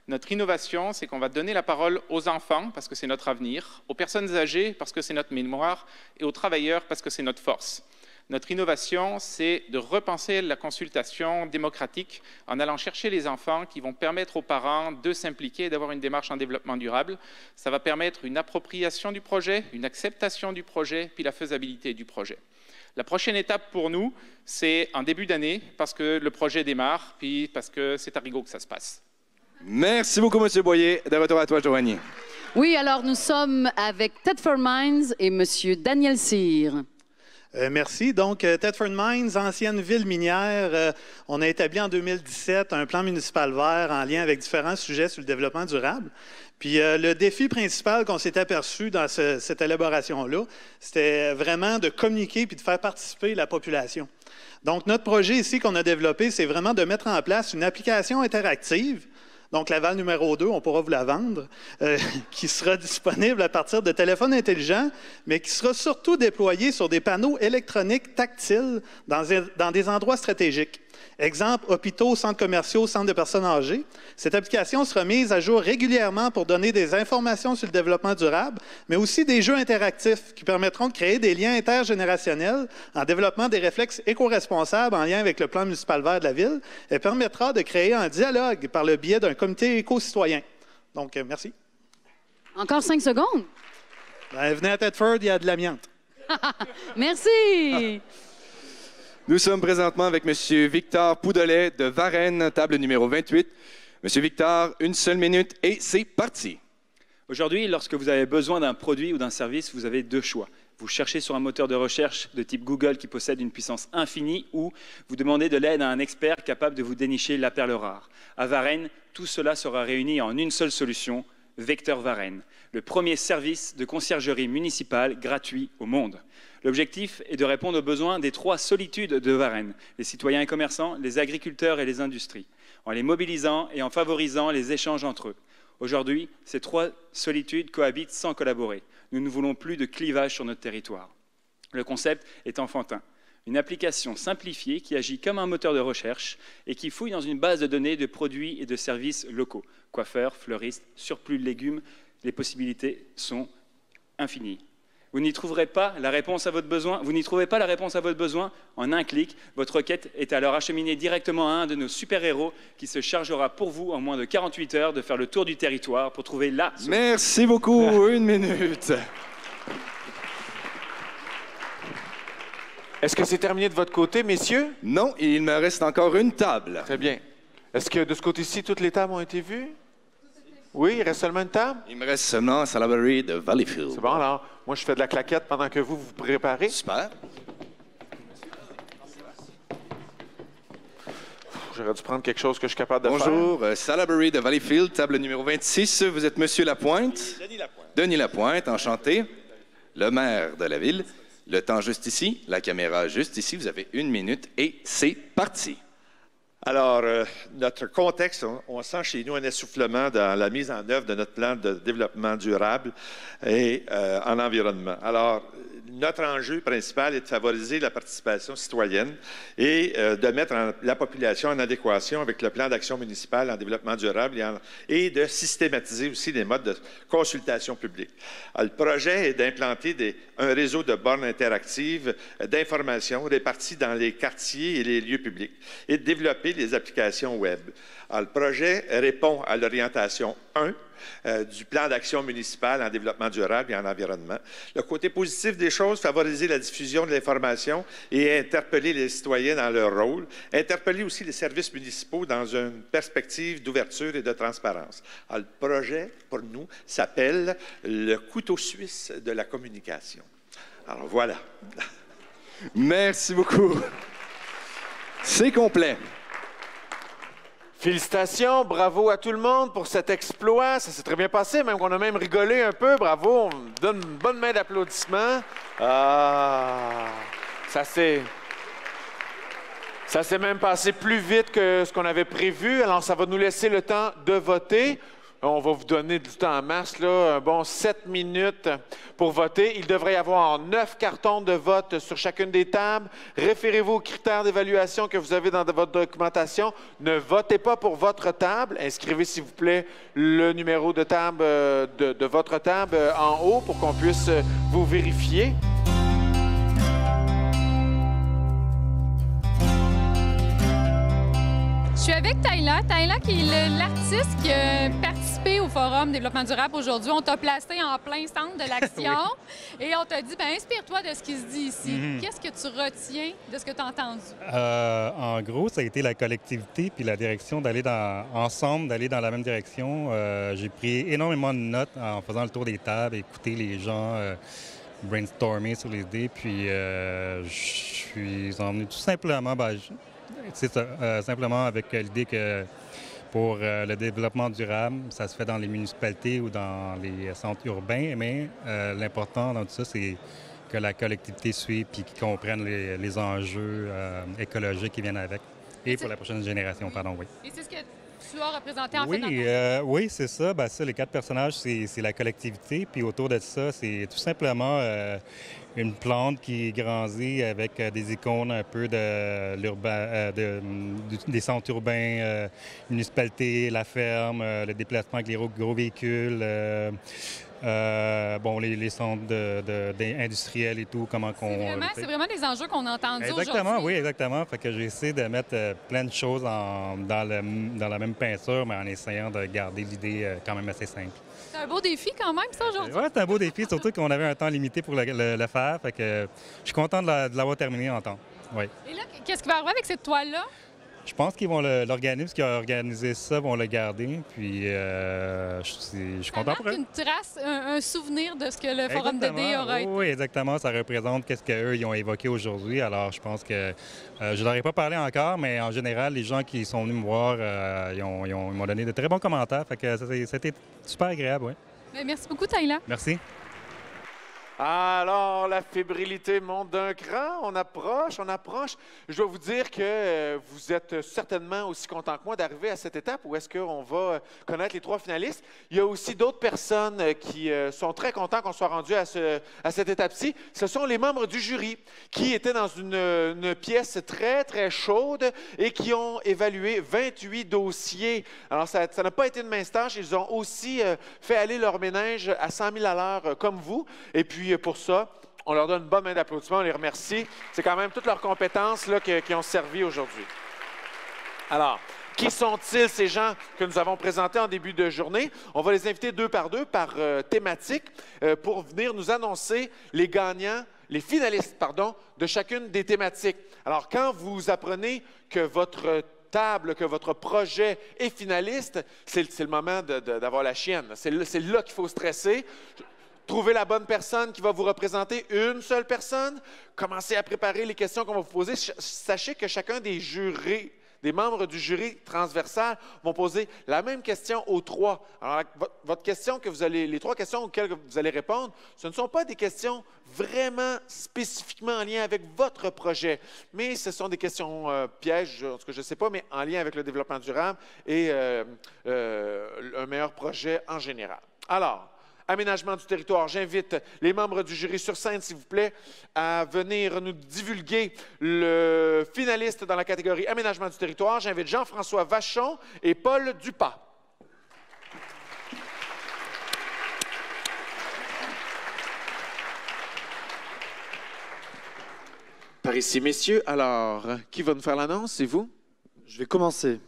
S3: Notre innovation, c'est qu'on va donner la parole aux enfants parce que c'est notre avenir, aux personnes âgées parce que c'est notre mémoire et aux travailleurs parce que c'est notre force. Notre innovation, c'est de repenser la consultation démocratique en allant chercher les enfants qui vont permettre aux parents de s'impliquer et d'avoir une démarche en développement durable. Ça va permettre une appropriation du projet, une acceptation du projet, puis la faisabilité du projet. La prochaine étape pour nous, c'est en début d'année, parce que le projet démarre, puis parce que c'est à Rigaud que ça se passe.
S21: Merci beaucoup, M. Boyer. De retour à toi, Joanie.
S7: Oui, alors nous sommes avec Thetford Mines et M. Daniel Cyr.
S22: Merci. Donc, Thetford Mines, ancienne ville minière, on a établi en 2017 un plan municipal vert en lien avec différents sujets sur le développement durable. Puis le défi principal qu'on s'est aperçu dans cette élaboration-là, c'était vraiment de communiquer puis de faire participer la population. Donc, notre projet ici qu'on a développé, c'est vraiment de mettre en place une application interactive. Donc, la Val numéro 2, on pourra vous la vendre, qui sera disponible à partir de téléphones intelligents, mais qui sera surtout déployée sur des panneaux électroniques tactiles dans des endroits stratégiques. Exemple, hôpitaux, centres commerciaux, centres de personnes âgées. Cette application sera mise à jour régulièrement pour donner des informations sur le développement durable, mais aussi des jeux interactifs qui permettront de créer des liens intergénérationnels en développement des réflexes éco-responsables en lien avec le plan municipal vert de la ville et permettra de créer un dialogue par le biais d'un comité éco-citoyen. Donc, merci.
S7: Encore 5 secondes.
S22: Ben, venez à Thetford, il y a de l'amiante.
S7: Merci.
S21: Nous sommes présentement avec M. Victor Poudelet de Varennes, table numéro 28. M. Victor, une seule minute et c'est parti.
S23: Aujourd'hui, lorsque vous avez besoin d'un produit ou d'un service, vous avez deux choix. Vous cherchez sur un moteur de recherche de type Google qui possède une puissance infinie ou vous demandez de l'aide à un expert capable de vous dénicher la perle rare. À Varennes, tout cela sera réuni en une seule solution, Vecteur Varennes, le premier service de conciergerie municipale gratuit au monde. L'objectif est de répondre aux besoins des 3 solitudes de Varennes, les citoyens et commerçants, les agriculteurs et les industries, en les mobilisant et en favorisant les échanges entre eux. Aujourd'hui, ces 3 solitudes cohabitent sans collaborer. Nous ne voulons plus de clivage sur notre territoire. Le concept est enfantin. Une application simplifiée qui agit comme un moteur de recherche et qui fouille dans une base de données de produits et de services locaux. Coiffeurs, fleuristes, surplus de légumes, les possibilités sont infinies. Vous n'y trouverez pas la réponse à votre besoin. Vous n'y trouvez pas la réponse à votre besoin en un clic. Votre requête est alors acheminée directement à un de nos super-héros qui se chargera pour vous en moins de 48 heures de faire le tour du territoire pour trouver la solution.
S21: Merci beaucoup. Une minute.
S2: Est-ce que c'est terminé de votre côté, messieurs?
S21: Non, il me reste encore une table.
S2: Très bien. Est-ce que de ce côté-ci, toutes les tables ont été vues? Oui, il reste seulement une table?
S21: Il me reste seulement Salaberry de Valleyfield.
S2: C'est bon, alors. Moi, je fais de la claquette pendant que vous vous préparez.
S21: Super.
S2: J'aurais dû prendre quelque chose que je suis capable de
S21: Bonjour, Salaberry de Valleyfield, table numéro 26. Vous êtes Monsieur Lapointe?
S2: Denis Lapointe.
S21: Denis Lapointe, enchanté. Le maire de la ville. Le temps juste ici, la caméra juste ici. Vous avez une minute et c'est parti.
S24: Alors, notre contexte, on sent chez nous un essoufflement dans la mise en œuvre de notre plan de développement durable et en environnement. Alors, notre enjeu principal est de favoriser la participation citoyenne et de mettre la population en adéquation avec le plan d'action municipal en développement durable et de systématiser aussi les modes de consultation publique. Alors, le projet est d'implanter un réseau de bornes interactives d'information réparties dans les quartiers et les lieux publics et de développer les applications web. Alors, le projet répond à l'orientation 1 du plan d'action municipal en développement durable et en environnement. Le côté positif des choses, favoriser la diffusion de l'information et interpeller les citoyens dans leur rôle, interpeller aussi les services municipaux dans une perspective d'ouverture et de transparence. Alors, le projet, pour nous, s'appelle le couteau suisse de la communication. Alors, voilà.
S21: Merci beaucoup. C'est complet.
S2: Félicitations, bravo à tout le monde pour cet exploit. Ça s'est très bien passé, même qu'on a même rigolé un peu. Bravo, on donne une bonne main d'applaudissements. Ah, ça s'est même passé plus vite que ce qu'on avait prévu. Alors, ça va nous laisser le temps de voter. On va vous donner du temps en masse, là, un bon 7 minutes pour voter. Il devrait y avoir 9 cartons de vote sur chacune des tables. Référez-vous aux critères d'évaluation que vous avez dans votre documentation. Ne votez pas pour votre table. Inscrivez, s'il vous plaît, le numéro de table de votre table en haut pour qu'on puisse vous vérifier.
S4: Je suis avec Tayla. Tayla, qui est l'artiste qui a participé au Forum Développement durable aujourd'hui. On t'a placé en plein centre de l'action et on t'a dit, ben, inspire-toi de ce qui se dit ici. Qu'est-ce que tu retiens de ce que tu as entendu?
S5: En gros, ça a été la collectivité puis la direction d'aller ensemble, d'aller dans la même direction. J'ai pris énormément de notes en faisant le tour des tables, écouter les gens brainstormer sur les idées. Puis je suis emmené tout simplement... c'est ça, simplement avec l'idée que pour le développement durable, ça se fait dans les municipalités ou dans les centres urbains, mais l'important dans tout ça, c'est que la collectivité suive et qu'ils comprennent les enjeux écologiques qui viennent avec. Et pour la prochaine génération, pardon, oui.
S4: Et c'est ce que tu as représenté en fait dans ton...
S5: Oui, c'est ça. Ça, les 4 personnages, c'est la collectivité. Puis autour de ça, c'est tout simplement une plante qui grandit avec des icônes un peu des centres urbains, municipalités, la ferme, le déplacement avec les gros véhicules. Les centres industriels et tout, comment qu'on...
S4: C'est vraiment des enjeux qu'on a entendus aujourd'hui.
S5: Exactement, oui, exactement. Fait que j'ai essayé de mettre plein de choses dans la même peinture, mais en essayant de garder l'idée quand même assez simple.
S4: C'est un beau défi quand même, ça, aujourd'hui.
S5: Oui, c'est un beau défi, surtout qu'on avait un temps limité pour le faire. Fait que je suis content de l'avoir terminé en temps. Oui.
S4: Et là, qu'est-ce qui va arriver avec cette toile-là?
S5: Je pense qu'ils vont l'organisme qui a organisé ça vont le garder. Puis je suis content pour eux.
S4: Une trace, un souvenir de ce que le Forum DD aura été.
S5: Oui, exactement. Ça représente ce qu'eux ils ont évoqué aujourd'hui. Alors, je pense que je ne leur ai pas parlé encore, mais en général, les gens qui sont venus me voir, ils m'ont donné de très bons commentaires. Fait que c'était super agréable, oui.
S4: Bien, merci beaucoup, Tayla.
S5: Merci.
S2: Alors, la fébrilité monte d'un cran, on approche. Je dois vous dire que vous êtes certainement aussi content que moi d'arriver à cette étape où est-ce qu'on va connaître les 3 finalistes. Il y a aussi d'autres personnes qui sont très contents qu'on soit rendu à cette étape-ci. Ce sont les membres du jury qui étaient dans une pièce très, très chaude et qui ont évalué 28 dossiers. Alors, ça n'a pas été une mince tâche. Ils ont aussi fait aller leur ménage à 100 000 à l'heure comme vous. Et puis, pour ça, on leur donne une bonne main d'applaudissement, on les remercie. C'est quand même toutes leurs compétences là, qui ont servi aujourd'hui. Alors, qui sont-ils, ces gens que nous avons présentés en début de journée? On va les inviter 2 par 2 par thématique pour venir nous annoncer les gagnants, les finalistes, pardon, de chacune des thématiques. Alors, quand vous apprenez que votre table, que votre projet est finaliste, c'est le moment d'avoir la chienne. C'est là qu'il faut stresser. Trouvez la bonne personne qui va vous représenter, une seule personne. Commencez à préparer les questions qu'on va vous poser. Sachez que chacun des jurés, des membres du jury transversal vont poser la même question aux 3. Alors, votre question les 3 questions auxquelles vous allez répondre, ce ne sont pas des questions vraiment spécifiquement en lien avec votre projet, mais ce sont des questions pièges, en tout cas, je ne sais pas, mais en lien avec le développement durable et un meilleur projet en général. Alors, aménagement du territoire. J'invite les membres du jury sur scène, s'il vous plaît, à venir nous divulguer le finaliste dans la catégorie aménagement du territoire. J'invite Jean-François Vachon et Paul Dupas. Par ici, messieurs. Alors, qui va nous faire l'annonce? C'est vous?
S8: Je vais commencer.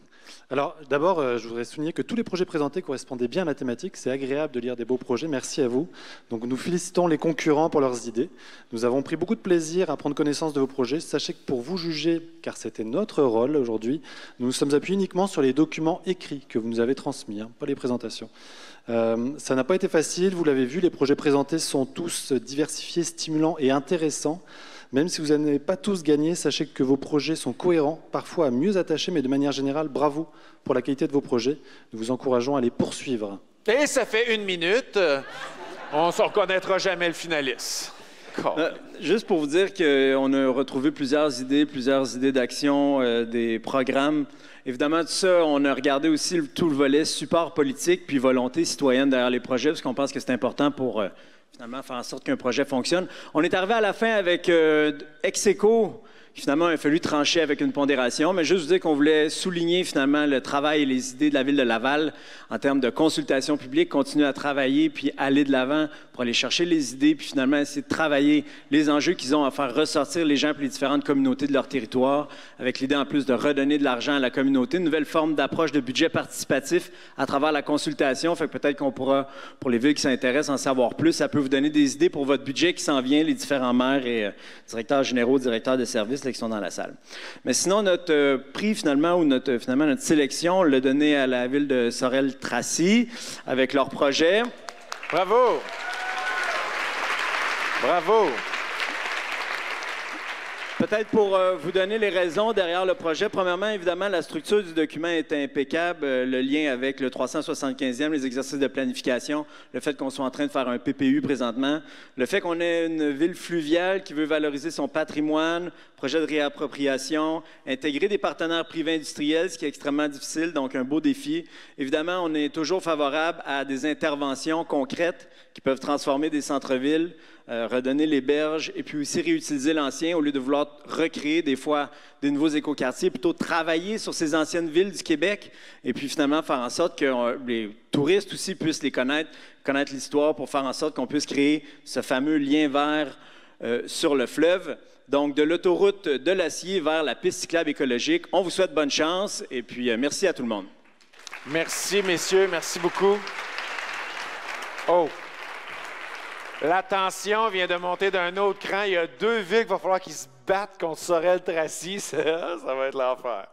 S8: Alors, d'abord, je voudrais souligner que tous les projets présentés correspondaient bien à la thématique. C'est agréable de lire des beaux projets. Merci à vous. Donc, nous félicitons les concurrents pour leurs idées. Nous avons pris beaucoup de plaisir à prendre connaissance de vos projets. Sachez que pour vous juger, car c'était notre rôle aujourd'hui, nous nous sommes appuyés uniquement sur les documents écrits que vous nous avez transmis, pas les présentations. Ça n'a pas été facile. Vous l'avez vu, les projets présentés sont tous diversifiés, stimulants et intéressants. Même si vous n'avez pas tous gagné, sachez que vos projets sont cohérents, parfois mieux attachés, mais de manière générale, bravo pour la qualité de vos projets. Nous vous encourageons à les poursuivre.
S2: Et ça fait 1 minute. On ne reconnaîtra jamais le finaliste.
S23: Juste pour vous dire qu'on a retrouvé plusieurs idées d'action, des programmes. Évidemment, tout ça, on a regardé aussi tout le volet support politique puis volonté citoyenne derrière les projets, parce qu'on pense que c'est important pour finalement faire en sorte qu'un projet fonctionne. On est arrivé à la fin avec ex-aequo. Finalement, il a fallu trancher avec une pondération, mais juste vous dire qu'on voulait souligner finalement le travail et les idées de la Ville de Laval en termes de consultation publique, continuer à travailler puis aller de l'avant pour aller chercher les idées puis finalement essayer de travailler les enjeux qu'ils ont à faire ressortir les gens et les différentes communautés de leur territoire, avec l'idée en plus de redonner de l'argent à la communauté, une nouvelle forme d'approche de budget participatif à travers la consultation. Fait que peut-être qu'on pourra, pour les villes qui s'intéressent, en savoir plus. Ça peut vous donner des idées pour votre budget qui s'en vient, les différents maires et directeurs généraux, directeurs de services qui sont dans la salle. Mais sinon, notre prix, finalement, ou notre sélection, on l'a donné à la ville de Sorel-Tracy avec leur projet.
S2: Bravo! Bravo!
S23: Peut-être pour vous donner les raisons derrière le projet. Premièrement, évidemment, la structure du document est impeccable. Le lien avec le 375e, les exercices de planification, le fait qu'on soit en train de faire un PPU présentement, le fait qu'on ait une ville fluviale qui veut valoriser son patrimoine, projet de réappropriation, intégrer des partenaires privés industriels, ce qui est extrêmement difficile, donc un beau défi. Évidemment, on est toujours favorable à des interventions concrètes qui peuvent transformer des centres-villes, redonner les berges et puis aussi réutiliser l'ancien au lieu de vouloir recréer des fois des nouveaux écoquartiers, plutôt travailler sur ces anciennes villes du Québec et puis finalement faire en sorte que les touristes aussi puissent les connaître l'histoire pour faire en sorte qu'on puisse créer ce fameux lien vert sur le fleuve. Donc, de l'autoroute de l'Acier vers la piste cyclable écologique. On vous souhaite bonne chance et puis merci à tout le monde.
S2: Merci, messieurs. Merci beaucoup. Oh! La tension vient de monter d'un autre cran. Il y a 2 villes qu'il va falloir qu'ils se battent contre Sorel-Tracy. Ça va être l'enfer.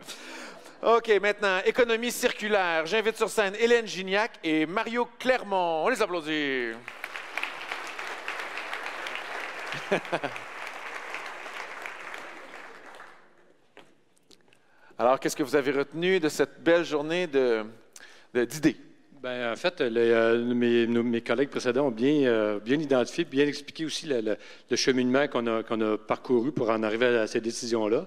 S2: OK, maintenant, économie circulaire. J'invite sur scène Hélène Gignac et Mario Clermont. On les applaudit. Alors, qu'est-ce que vous avez retenu de cette belle journée d'idées?
S9: Bien, en fait, mes collègues précédents ont bien identifié, bien expliqué aussi le cheminement qu'on a parcouru pour en arriver à ces décisions-là.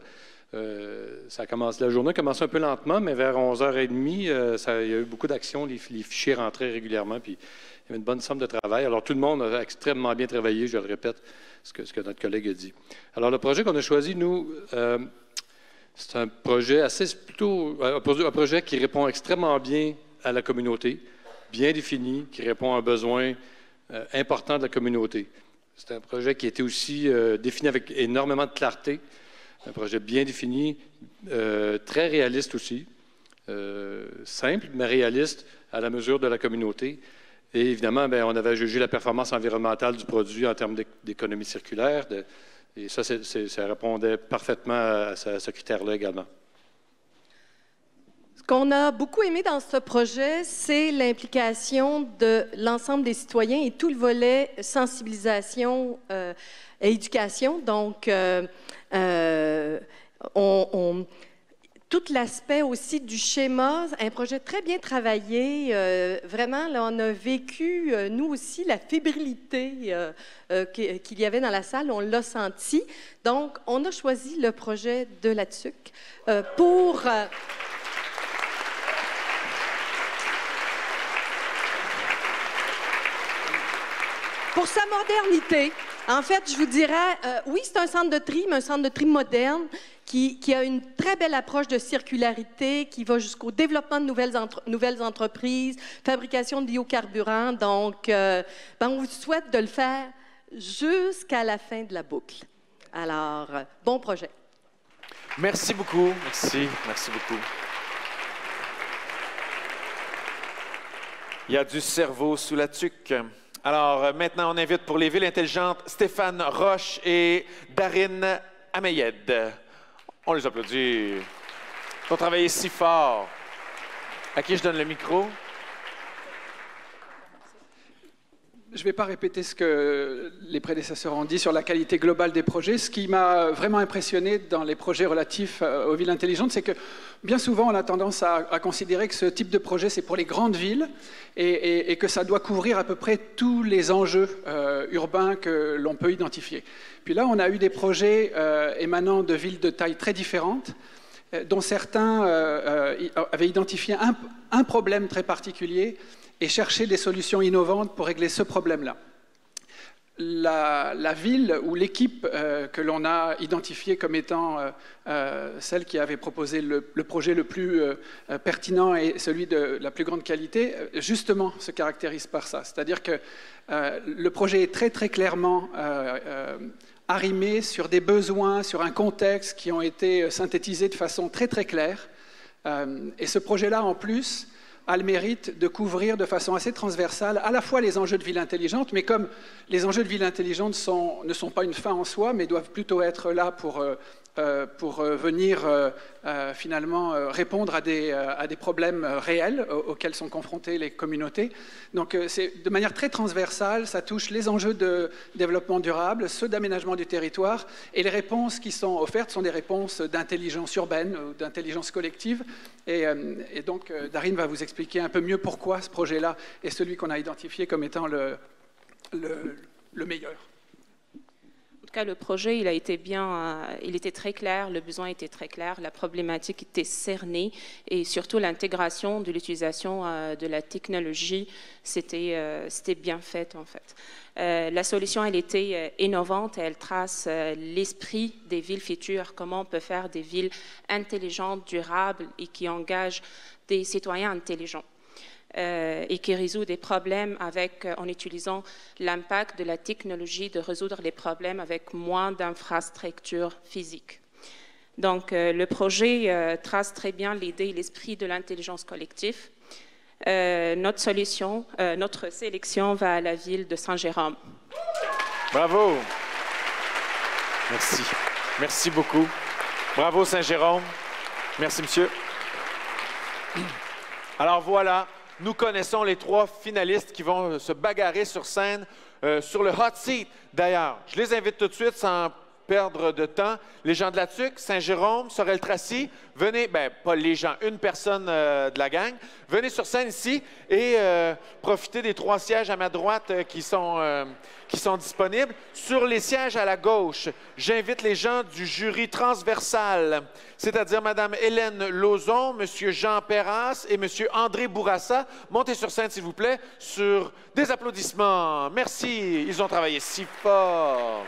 S9: La journée a commencé un peu lentement, mais vers 11h30, il y a eu beaucoup d'actions. Les fichiers rentraient régulièrement, puis il y avait une bonne somme de travail. Alors, tout le monde a extrêmement bien travaillé, je le répète, ce que notre collègue a dit. Alors, le projet qu'on a choisi, nous, c'est un projet un projet qui répond extrêmement bien à la communauté, bien défini, qui répond à un besoin important de la communauté. C'est un projet qui a été aussi défini avec énormément de clarté, un projet bien défini, très réaliste aussi, simple, mais réaliste à la mesure de la communauté. Et évidemment, bien, on avait jugé la performance environnementale du produit en termes d'économie circulaire, et ça répondait parfaitement à ce critère-là également.
S18: Ce qu'on a beaucoup aimé dans ce projet, c'est l'implication de l'ensemble des citoyens et tout le volet sensibilisation et éducation. Donc, tout l'aspect aussi du schéma, un projet très bien travaillé. Vraiment, là, on a vécu, nous aussi, la fébrilité qu'il y avait dans la salle. On l'a senti. Donc, on a choisi le projet de la TUC pour sa modernité. En fait, je vous dirais, oui, c'est un centre de tri, mais un centre de tri moderne qui a une très belle approche de circularité, qui va jusqu'au développement de nouvelles entreprises, fabrication de biocarburants. Donc, on vous souhaite de le faire jusqu'à la fin de la boucle. Alors, bon projet.
S2: Merci beaucoup. Merci beaucoup. Il y a du cerveau sous la tuque. Alors, maintenant, on invite pour les villes intelligentes Stéphane Roche et Darine Ameyed. On les applaudit. Ils ont travaillé si fort. À qui je donne le micro?
S10: je ne vais pas répéter ce que les prédécesseurs ont dit sur la qualité globale des projets. Ce qui m'a vraiment impressionné dans les projets relatifs aux villes intelligentes, c'est que bien souvent, on a tendance à considérer que ce type de projet, c'est pour les grandes villes et que ça doit couvrir à peu près tous les enjeux urbains que l'on peut identifier. Puis là, on a eu des projets émanant de villes de taille très différentes, dont certains avaient identifié un problème très particulier et chercher des solutions innovantes pour régler ce problème-là. La ville ou l'équipe que l'on a identifiée comme étant celle qui avait proposé le projet le plus pertinent et celui de la plus grande qualité, justement se caractérise par ça. C'est-à-dire que le projet est très, très clairement arrimé sur des besoins, sur un contexte qui ont été synthétisés de façon très, très claire. Et ce projet-là, en plus, a le mérite de couvrir de façon assez transversale à la fois les enjeux de ville intelligente, mais comme les enjeux de ville intelligente ne sont pas une fin en soi, mais doivent plutôt être là pour venir finalement répondre à des problèmes réels auxquels sont confrontées les communautés. Donc c'est de manière très transversale, ça touche les enjeux de développement durable, ceux d'aménagement du territoire, et les réponses qui sont offertes sont des réponses d'intelligence urbaine ou d'intelligence collective. Et donc Darine va vous expliquer un peu mieux pourquoi ce projet-là est celui qu'on a identifié comme étant le meilleur.
S11: En tout cas, le projet, il était très clair, le besoin était très clair, la problématique était cernée et surtout l'intégration de l'utilisation de la technologie, c'était bien fait en fait. La solution, elle était innovante, elle trace l'esprit des villes futures, comment on peut faire des villes intelligentes, durables et qui engagent des citoyens intelligents. Et qui résout des problèmes en utilisant l'impact de la technologie de résoudre les problèmes avec moins d'infrastructures physiques. Donc, le projet trace très bien l'idée et l'esprit de l'intelligence collective. Notre sélection va à la ville de Saint-Jérôme.
S2: Bravo! Merci. Merci beaucoup. Bravo, Saint-Jérôme. Merci, monsieur. Alors, voilà. Nous connaissons les 3 finalistes qui vont se bagarrer sur scène, sur le hot seat. D'ailleurs, je les invite tout de suite sans perdre de temps. Les gens de la TUC, Saint-Jérôme, Sorel-Tracy, venez, pas les gens, une personne de la gang, venez sur scène ici et profitez des 3 sièges à ma droite qui sont disponibles. Sur les sièges à la gauche, j'invite les gens du jury transversal, c'est-à-dire Mme Hélène Lauzon, M. Jean Perras et M. André Bourassa. Montez sur scène, s'il vous plaît, sur des applaudissements. Merci, ils ont travaillé si fort.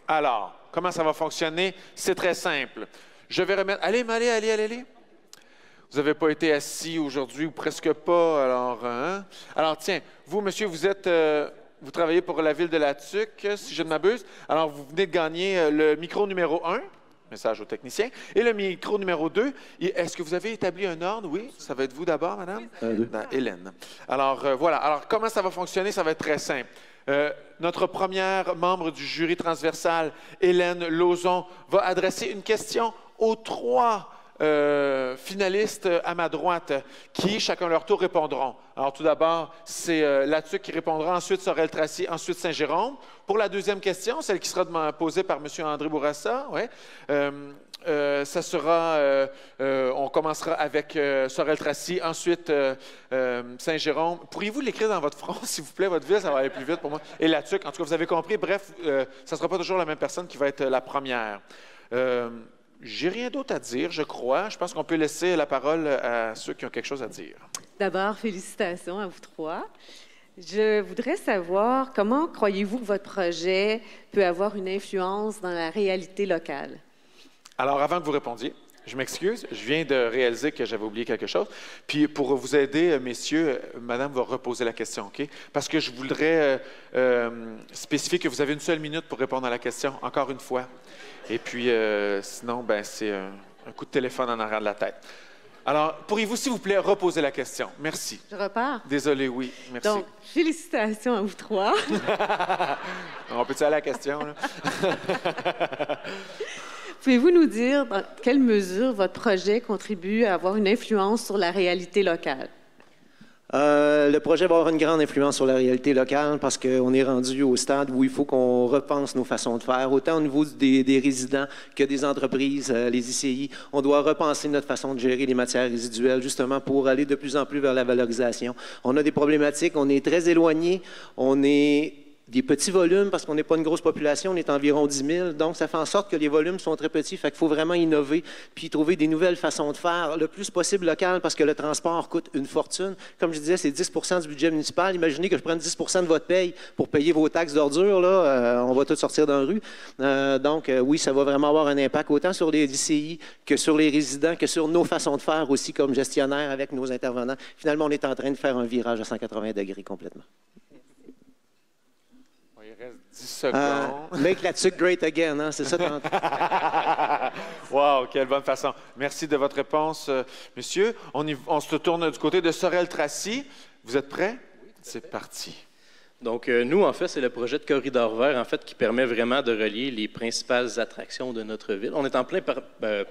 S2: Alors, comment ça va fonctionner? C'est très simple. Je vais remettre... Allez. Vous n'avez pas été assis aujourd'hui ou presque pas, alors... Hein? Alors, tiens, vous, monsieur, vous travaillez pour la ville de la TUC, si je ne m'abuse. Alors, vous venez de gagner le micro numéro 1, message au technicien, et le micro numéro 2. Est-ce que vous avez établi un ordre? Oui, ça va être vous d'abord, madame? Hélène. Alors, voilà. Alors, comment ça va fonctionner? Ça va être très simple. Notre première membre du jury transversal, Hélène Lauzon, va adresser une question aux 3 finalistes à ma droite qui, chacun leur tour, répondront. Alors, tout d'abord, c'est la TUC qui répondra, ensuite Sorel-Tracy, ensuite Saint-Jérôme. Pour la deuxième question, celle qui sera posée par M. André Bourassa, ça sera, on commencera avec Sorel-Tracy, ensuite Saint-Jérôme. Pourriez-vous l'écrire dans votre front, s'il vous plaît, votre ville, ça va aller plus vite pour moi. Et la TUC, en tout cas, vous avez compris. Bref, ça ne sera pas toujours la même personne qui va être la première. J'ai rien d'autre à dire, je crois. Je pense qu'on peut laisser la parole à ceux qui ont quelque chose à dire.
S12: D'abord, félicitations à vous 3. Je voudrais savoir comment croyez-vous que votre projet peut avoir une influence dans la réalité locale?
S2: Alors, avant que vous répondiez, je m'excuse, je viens de réaliser que j'avais oublié quelque chose. Puis, pour vous aider, messieurs, madame va reposer la question, OK? Parce que je voudrais spécifier que vous avez une seule minute pour répondre à la question, encore une fois. Et puis, sinon, c'est un coup de téléphone en arrière de la tête. Alors, pourriez-vous, s'il vous plaît, reposer la question? Merci.
S12: Je repars?
S2: Désolé, oui, merci.
S12: Donc, félicitations à vous 3.
S2: On peut-tu aller à la question, là?
S12: Pouvez-vous nous dire dans quelle mesure votre projet contribue à avoir une influence sur la réalité locale?
S1: Le projet va avoir une grande influence sur la réalité locale parce qu'on est rendu au stade où il faut qu'on repense nos façons de faire, autant au niveau des résidents que des entreprises, les ICI. On doit repenser notre façon de gérer les matières résiduelles justement pour aller de plus en plus vers la valorisation. On a des problématiques, on est très éloigné, on est des petits volumes parce qu'on n'est pas une grosse population, on est environ 10 000, donc ça fait en sorte que les volumes sont très petits, fait qu'il faut vraiment innover puis trouver des nouvelles façons de faire le plus possible local parce que le transport coûte une fortune. Comme je disais, c'est 10 du budget municipal. Imaginez que je prenne 10 de votre paye pour payer vos taxes d'ordures, là, on va tous sortir dans la rue. Donc oui, ça va vraiment avoir un impact autant sur les ICI que sur les résidents, que sur nos façons de faire aussi comme gestionnaires avec nos intervenants. Finalement, on est en train de faire un virage à 180 degrés complètement.
S2: 10 secondes.
S1: Make la tuque great again, hein? C'est ça.
S2: Wow, quelle bonne façon. Merci de votre réponse, monsieur. On se tourne du côté de Sorel-Tracy. Vous êtes prêts? Oui. C'est parti.
S13: Donc, nous, en fait, c'est le projet de corridor vert, en fait, qui permet vraiment de relier les principales attractions de notre ville. On est en plein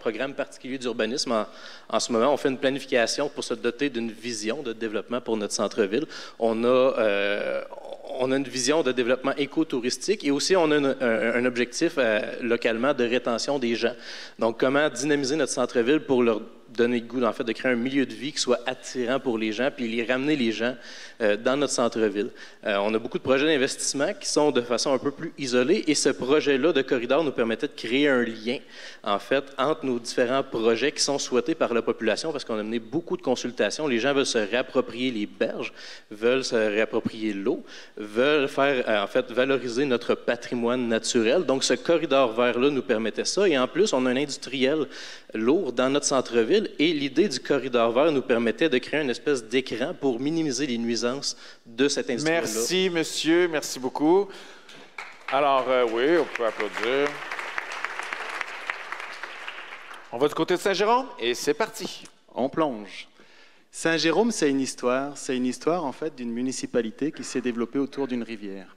S13: programme particulier d'urbanisme en ce moment. On fait une planification pour se doter d'une vision de développement pour notre centre-ville. On a une vision de développement écotouristique et aussi on a un objectif localement de rétention des gens. Donc, comment dynamiser notre centre-ville pour leur donner le goût, en fait, de créer un milieu de vie qui soit attirant pour les gens, puis les ramener les gens dans notre centre-ville. On a beaucoup de projets d'investissement qui sont de façon un peu plus isolée, et ce projet-là de corridor nous permettait de créer un lien, en fait, entre nos différents projets qui sont souhaités par la population, parce qu'on a mené beaucoup de consultations. Les gens veulent se réapproprier les berges, veulent se réapproprier l'eau, veulent faire, en fait, valoriser notre patrimoine naturel. Donc, ce corridor vert-là nous permettait ça, et en plus, on a un industriel lourd dans notre centre-ville. Et l'idée du corridor vert nous permettait de créer une espèce d'écran pour minimiser les nuisances de cette industrie-là.
S2: Merci, monsieur. Merci beaucoup. Alors, oui, on peut applaudir. On va du côté de Saint-Jérôme et c'est parti.
S22: On plonge. Saint-Jérôme, c'est une histoire. C'est une histoire, en fait, d'une municipalité qui s'est développée autour d'une rivière.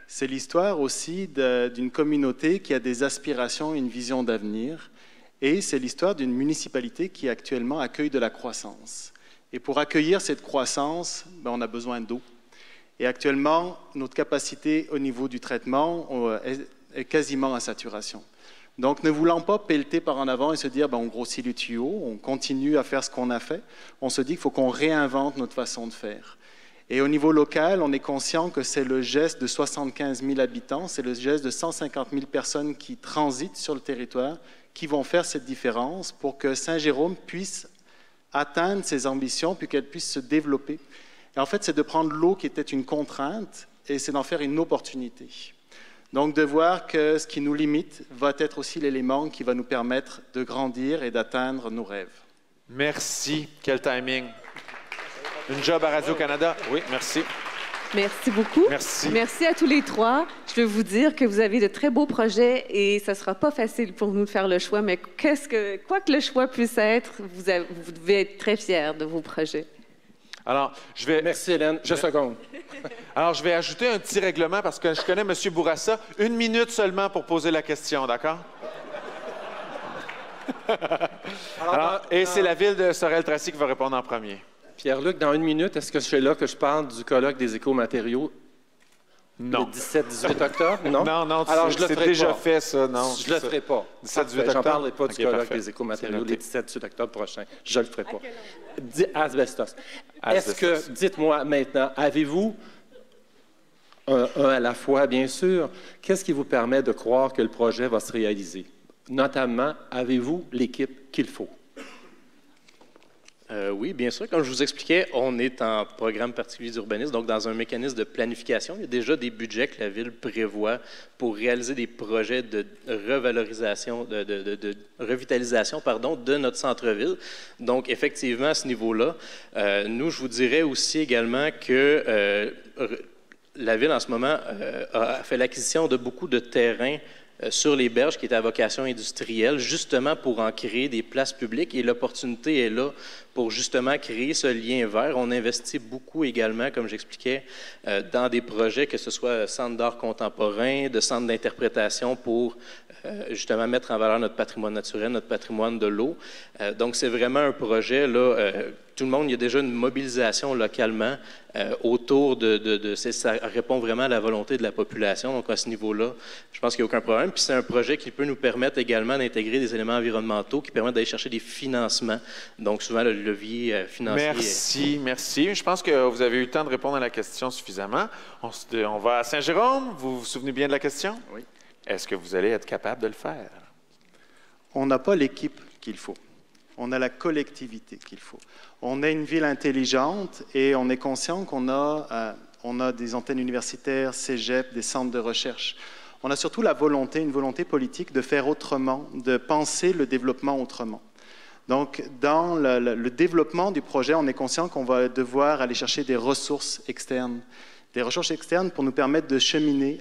S22: C'est l'histoire aussi d'une communauté qui a des aspirations, une vision d'avenir. Et c'est l'histoire d'une municipalité qui actuellement accueille de la croissance. Et pour accueillir cette croissance, on a besoin d'eau. Et actuellement, notre capacité au niveau du traitement est quasiment à saturation. Donc, ne voulant pas pelleter par en avant et se dire on grossit le tuyau, on continue à faire ce qu'on a fait, on se dit qu'il faut qu'on réinvente notre façon de faire. Et au niveau local, on est conscient que c'est le geste de 75 000 habitants, c'est le geste de 150 000 personnes qui transitent sur le territoire, qui vont faire cette différence pour que Saint-Jérôme puisse atteindre ses ambitions puis qu'elle puisse se développer. Et en fait, c'est de prendre l'eau qui était une contrainte et c'est d'en faire une opportunité. Donc, de voir que ce qui nous limite va être aussi l'élément qui va nous permettre de grandir et d'atteindre nos rêves.
S2: Merci. Quel timing. Une job à Radio-Canada. Oui, merci.
S12: Merci beaucoup.
S2: Merci.
S12: Merci à tous les trois. Je veux vous dire que vous avez de très beaux projets et ce ne sera pas facile pour nous de faire le choix, mais quoi que le choix puisse être, vous devez être très fiers de vos projets.
S2: Alors, je vais...
S14: Merci, Hélène. Je seconde.
S2: Alors, je vais ajouter un petit règlement parce que je connais M. Bourassa. 1 minute seulement pour poser la question, d'accord? Et c'est la ville de Sorel-Tracy qui va répondre en premier.
S14: Pierre-Luc, dans 1 minute, est-ce que c'est là que je parle du colloque des écomatériaux?
S2: Non.
S14: Le 17-18 octobre? Non?
S2: Non,
S14: alors je le
S2: c'est
S14: ferai
S2: déjà
S14: pas.
S2: fait, ça. Non,
S14: je le ferai pas.
S2: 17-18 octobre?
S14: J'en parlerai pas du colloque
S2: parfait.
S14: des écomatériaux le 17-18 octobre prochain. Je le ferai pas. Asbestos.
S2: Asbestos.
S14: Est-ce que, dites-moi maintenant, avez-vous, un à la fois, bien sûr, qu'est-ce qui vous permet de croire que le projet va se réaliser? Notamment, avez-vous l'équipe qu'il faut?
S13: Oui, bien sûr. Comme je vous expliquais, on est en programme particulier d'urbanisme, donc dans un mécanisme de planification. Il y a déjà des budgets que la Ville prévoit pour réaliser des projets de revalorisation, de revitalisation de notre centre-ville. Donc, effectivement, à ce niveau-là, nous, je vous dirais aussi également que la Ville, en ce moment, a fait l'acquisition de beaucoup de terrains sur les berges qui étaient à vocation industrielle, justement pour en créer des places publiques. Et l'opportunité est là pour justement créer ce lien vert. On investit beaucoup également, comme j'expliquais, dans des projets, que ce soit centre d'art contemporain, de centre d'interprétation pour justement mettre en valeur notre patrimoine naturel, notre patrimoine de l'eau. Donc, c'est vraiment un projet, là, tout le monde, il y a déjà une mobilisation localement autour de ça répond vraiment à la volonté de la population. Donc, à ce niveau-là, je pense qu'il n'y a aucun problème. Puis, c'est un projet qui peut nous permettre également d'intégrer des éléments environnementaux qui permettent d'aller chercher des financements. Donc, souvent, le levier financier.
S2: Merci, merci. Je pense que vous avez eu le temps de répondre à la question suffisamment. On va à Saint-Jérôme. Vous vous souvenez bien de la question?
S6: Oui.
S2: Est-ce que vous allez être capable de le faire?
S22: On n'a pas l'équipe qu'il faut. On a la collectivité qu'il faut. On est une ville intelligente et on est conscient qu'on a, des antennes universitaires, cégep, des centres de recherche. On a surtout la volonté, une volonté politique de faire autrement, de penser le développement autrement. Donc, dans le développement du projet, on est conscient qu'on va devoir aller chercher des ressources externes. Des ressources externes pour nous permettre de cheminer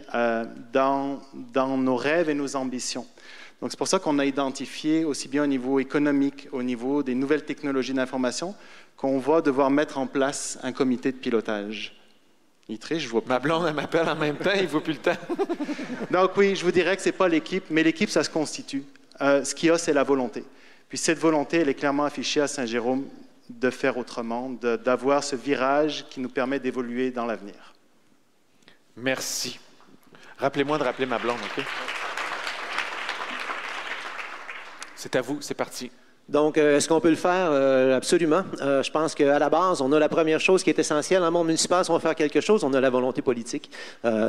S22: dans nos rêves et nos ambitions. Donc, c'est pour ça qu'on a identifié, aussi bien au niveau économique, au niveau des nouvelles technologies d'information, qu'on va devoir mettre en place un comité de pilotage. Il triche, je vois pas.
S2: Ma blonde, elle m'appelle en même temps, il ne vaut plus le temps.
S22: Donc oui, je vous dirais que ce n'est pas l'équipe, mais l'équipe, ça se constitue. Ce qu'il y a, c'est la volonté. Puis cette volonté, elle est clairement affichée à Saint-Jérôme de faire autrement, d'avoir ce virage qui nous permet d'évoluer dans l'avenir.
S2: Merci. Rappelez-moi de rappeler ma blonde, OK? C'est à vous, c'est parti.
S1: Donc, est-ce qu'on peut le faire? Absolument. Je pense qu'à la base, on a la première chose qui est essentielle. En monde municipal, si on veut faire quelque chose, on a la volonté politique.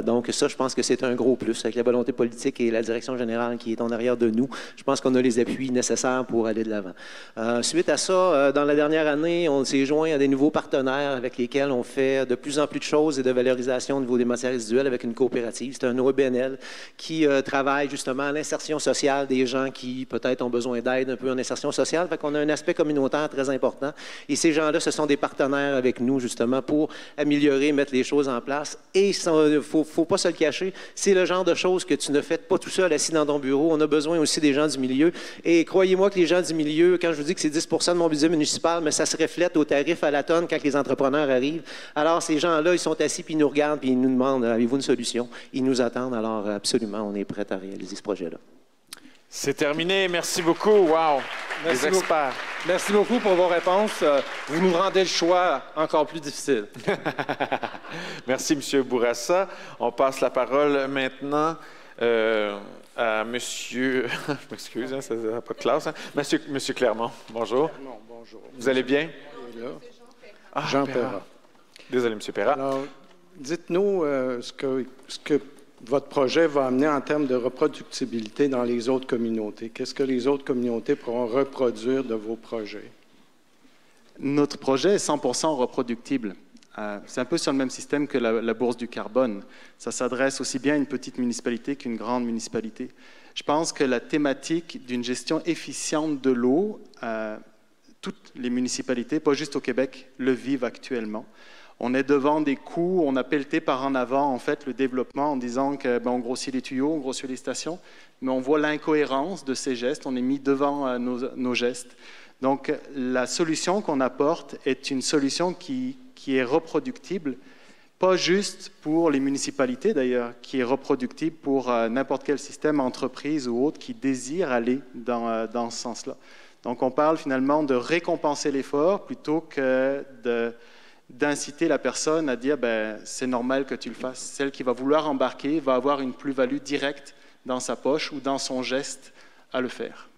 S1: Donc, ça, je pense que c'est un gros plus. Avec la volonté politique et la direction générale qui est en arrière de nous, je pense qu'on a les appuis nécessaires pour aller de l'avant. Suite à ça, dans la dernière année, on s'est joint à des nouveaux partenaires avec lesquels on fait de plus en plus de choses et de valorisation au niveau des matières résiduelles avec une coopérative. C'est un OBNL qui travaille justement à l'insertion sociale des gens qui peut-être ont besoin d'aide un peu en insertion sociale. Fait qu'on a un aspect communautaire très important. Et ces gens-là, ce sont des partenaires avec nous, justement, pour améliorer, mettre les choses en place. Et il ne faut pas se le cacher, c'est le genre de choses que tu ne fais pas tout seul assis dans ton bureau. On a besoin aussi des gens du milieu. Et croyez-moi que les gens du milieu, quand je vous dis que c'est 10 % de mon budget municipal, mais ça se reflète au tarif à la tonne quand les entrepreneurs arrivent. Alors, ces gens-là, ils sont assis, puis ils nous regardent, puis ils nous demandent, avez-vous une solution? Ils nous attendent. Alors, absolument, on est prêts à réaliser ce projet-là.
S2: C'est terminé. Merci beaucoup. Wow!
S14: Merci
S2: les experts.
S14: Merci beaucoup pour vos réponses. Vous nous rendez le choix encore plus difficile.
S2: Merci, M. Bourassa. On passe la parole maintenant à M. Je m'excuse, hein, ça n'a pas de classe. Hein? Monsieur Clermont, bonjour.
S15: Clermont, bonjour.
S2: Vous allez bien?
S15: Jean Perra.
S2: Désolé, M. Perra.
S15: Alors, dites-nous ce que votre projet va amener en termes de reproductibilité dans les autres communautés. Qu'est-ce que les autres communautés pourront reproduire de vos projets?
S22: Notre projet est 100% reproductible. C'est un peu sur le même système que la bourse du carbone. Ça s'adresse aussi bien à une petite municipalité qu'une grande municipalité. Je pense que la thématique d'une gestion efficiente de l'eau, toutes les municipalités, pas juste au Québec, le vivent actuellement. On est devant des coûts, on a pelleté par en avant en fait le développement en disant qu'on grossit les tuyaux, on grossit les stations, mais on voit l'incohérence de ces gestes, on est mis devant nos gestes. Donc la solution qu'on apporte est une solution qui est reproductible, pas juste pour les municipalités d'ailleurs, qui est reproductible pour n'importe quel système, entreprise ou autre qui désire aller dans ce sens-là. Donc on parle finalement de récompenser l'effort plutôt que d'inciter la personne à dire c'est normal que tu le fasses. Celle qui va vouloir embarquer va avoir une plus-value directe dans sa poche ou dans son geste à le faire.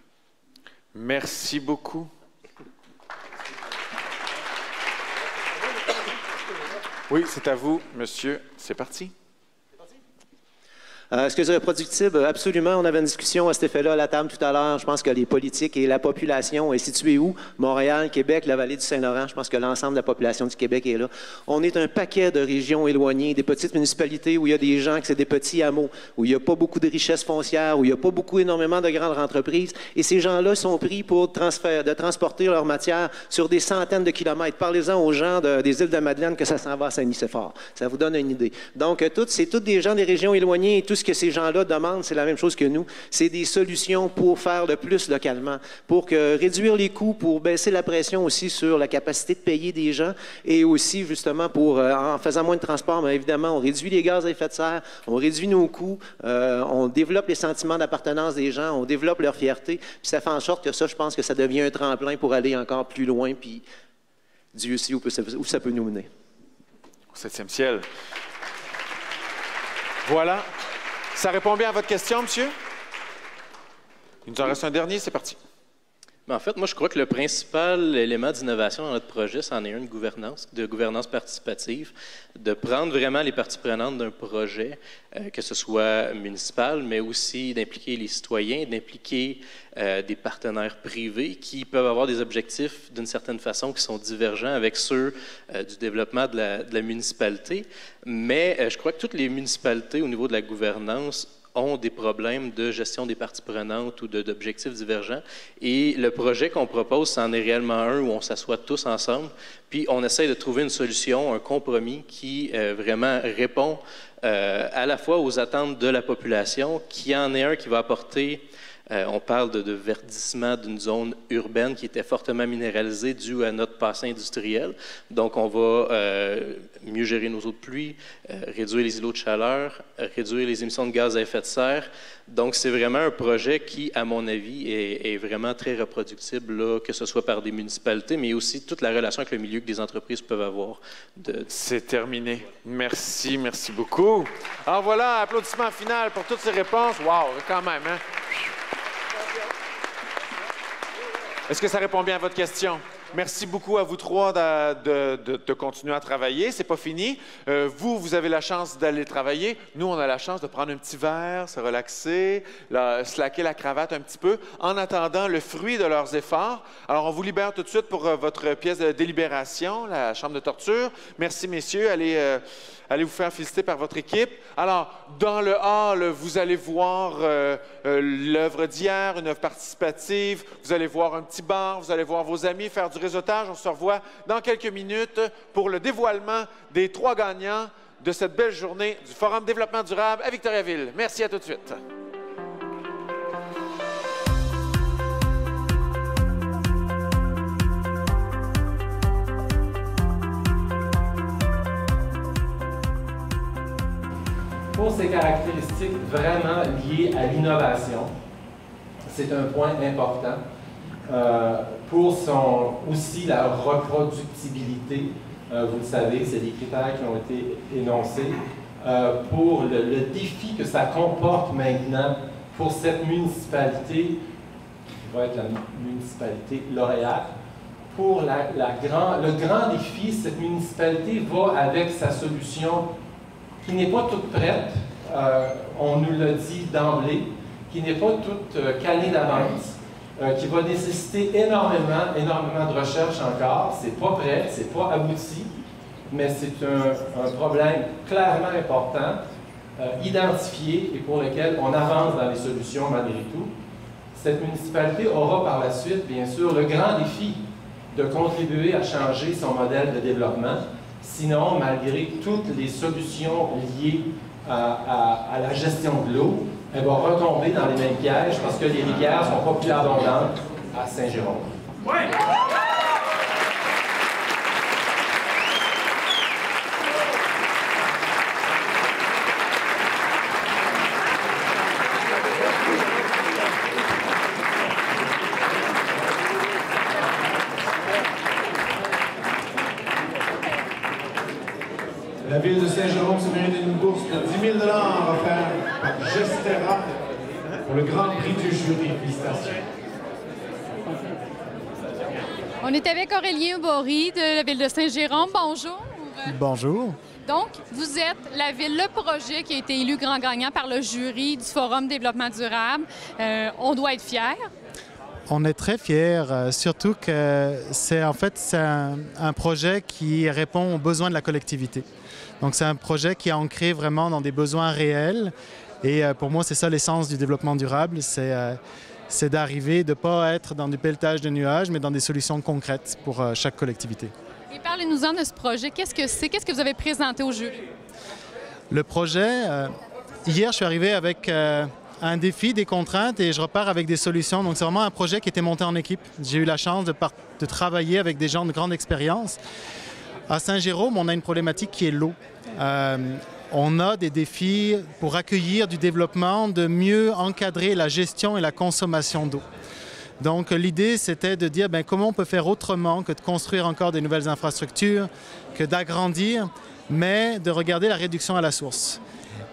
S2: Merci beaucoup. Oui, c'est à vous, monsieur. C'est parti.
S1: Est-ce que c'est reproductible? Absolument. On avait une discussion à cet effet-là à la table tout à l'heure. Je pense que les politiques et la population est située où? Montréal, Québec, la vallée du Saint-Laurent. Je pense que l'ensemble de la population du Québec est là. On est un paquet de régions éloignées, des petites municipalités où il y a des gens, que c'est des petits hameaux, où il n'y a pas beaucoup de richesses foncières, où il n'y a pas énormément de grandes entreprises. Et ces gens-là sont pris pour transporter leur matière sur des centaines de kilomètres. Parlez-en aux gens des îles de Madeleine que ça s'en va à Saint-Nicéphore. Ça vous donne une idée. Donc, c'est tous des gens des régions éloignées et tout ce que ces gens-là demandent, c'est la même chose que nous. C'est des solutions pour faire le plus localement, pour réduire les coûts, pour baisser la pression aussi sur la capacité de payer des gens et aussi, justement, en faisant moins de transport, mais évidemment, on réduit les gaz à effet de serre, on réduit nos coûts, on développe les sentiments d'appartenance des gens, on développe leur fierté, puis ça fait en sorte que ça, je pense que ça devient un tremplin pour aller encore plus loin, puis Dieu sait où ça peut nous mener.
S2: Au 7e ciel. Voilà. Ça répond bien à votre question, monsieur? Il nous en reste un dernier, c'est parti.
S13: En fait, moi, je crois que le principal élément d'innovation dans notre projet, c'en est un de gouvernance participative, de prendre vraiment les parties prenantes d'un projet, que ce soit municipal, mais aussi d'impliquer les citoyens, d'impliquer des partenaires privés qui peuvent avoir des objectifs d'une certaine façon qui sont divergents avec ceux du développement de la municipalité. Mais je crois que toutes les municipalités, au niveau de la gouvernance, ont des problèmes de gestion des parties prenantes ou d'objectifs divergents. Et le projet qu'on propose, c'en est réellement un où on s'assoit tous ensemble, puis on essaie de trouver une solution, un compromis qui vraiment répond à la fois aux attentes de la population, qui en est un qui va apporter... on parle de verdissement d'une zone urbaine qui était fortement minéralisée due à notre passé industriel. Donc, on va mieux gérer nos eaux de pluie, réduire les îlots de chaleur, réduire les émissions de gaz à effet de serre. Donc, c'est vraiment un projet qui, à mon avis, est vraiment très reproductible, là, que ce soit par des municipalités, mais aussi toute la relation avec le milieu que des entreprises peuvent avoir.
S2: C'est terminé. Merci, merci beaucoup. Alors voilà, applaudissement final pour toutes ces réponses. Wow, quand même, hein? Est-ce que ça répond bien à votre question? Merci beaucoup à vous trois de continuer à travailler. C'est pas fini. Vous avez la chance d'aller travailler. Nous, on a la chance de prendre un petit verre, se relaxer, slacker la cravate un petit peu, en attendant le fruit de leurs efforts. Alors, on vous libère tout de suite pour votre pièce de délibération, la chambre de torture. Merci, messieurs. Allez vous faire féliciter par votre équipe. Alors, dans le hall, vous allez voir l'œuvre d'hier, une œuvre participative. Vous allez voir un petit bar, vous allez voir vos amis faire du réseautage. On se revoit dans quelques minutes pour le dévoilement des 3 gagnants de cette belle journée du Forum Développement durable à Victoriaville. Merci, à tout de suite.
S6: Pour ses caractéristiques vraiment liées à l'innovation, c'est un point important. Pour aussi la reproductibilité, vous le savez, c'est des critères qui ont été énoncés. Pour le défi que ça comporte maintenant pour cette municipalité, qui va être la municipalité lauréate, pour le grand défi, cette municipalité va avec sa solution qui n'est pas toute prête, on nous l'a dit d'emblée, qui n'est pas toute calée d'avance, qui va nécessiter énormément de recherche encore. C'est pas prêt, c'est pas abouti, mais c'est un problème clairement important, identifié et pour lequel on avance dans les solutions malgré tout. Cette municipalité aura par la suite, bien sûr, le grand défi de contribuer à changer son modèle de développement. Sinon, malgré toutes les solutions liées à la gestion de l'eau, elle va retomber dans les mêmes pièges parce que les rivières ne sont pas plus abondantes à Saint-Jérôme. Ouais.
S16: La ville de Saint-Jérôme se mérite une bourse de 10 000 $ offerte par Gestera pour le Grand Prix du jury. Félicitations.
S4: On est avec Aurélien Bory de la ville de Saint-Jérôme. Bonjour.
S17: Bonjour.
S4: Donc, vous êtes la ville, le projet qui a été élu grand gagnant par le jury du Forum Développement durable. On doit être fiers.
S17: On est très fiers, surtout que c'est un projet qui répond aux besoins de la collectivité. Donc c'est un projet qui est ancré vraiment dans des besoins réels et pour moi c'est ça l'essence du développement durable, c'est d'arriver, de ne pas être dans du pelletage de nuages, mais dans des solutions concrètes pour chaque collectivité.
S4: Et parlez-nous-en de ce projet, qu'est-ce que c'est? Qu'est-ce que vous avez présenté au jury?
S17: Le projet, hier, je suis arrivé avec un défi, des contraintes et je repars avec des solutions. Donc, c'est vraiment un projet qui était monté en équipe. J'ai eu la chance de travailler avec des gens de grande expérience. À Saint-Jérôme, on a une problématique qui est l'eau. On a des défis pour accueillir du développement, de mieux encadrer la gestion et la consommation d'eau. Donc, l'idée, c'était de dire comment on peut faire autrement que de construire encore des nouvelles infrastructures, que d'agrandir, mais de regarder la réduction à la source.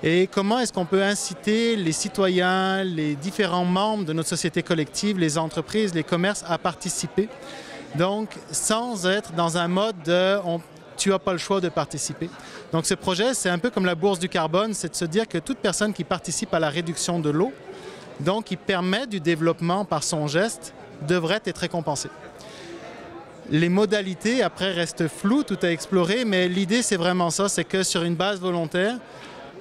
S17: Et comment est-ce qu'on peut inciter les citoyens, les différents membres de notre société collective, les entreprises, les commerces à participer. Donc, sans être dans un mode de tu n'as pas le choix de participer. Donc, ce projet, c'est un peu comme la bourse du carbone, c'est de se dire que toute personne qui participe à la réduction de l'eau, donc qui permet du développement par son geste, devrait être récompensée. Les modalités, après, restent floues, tout à explorer, mais l'idée, c'est vraiment ça, c'est que sur une base volontaire,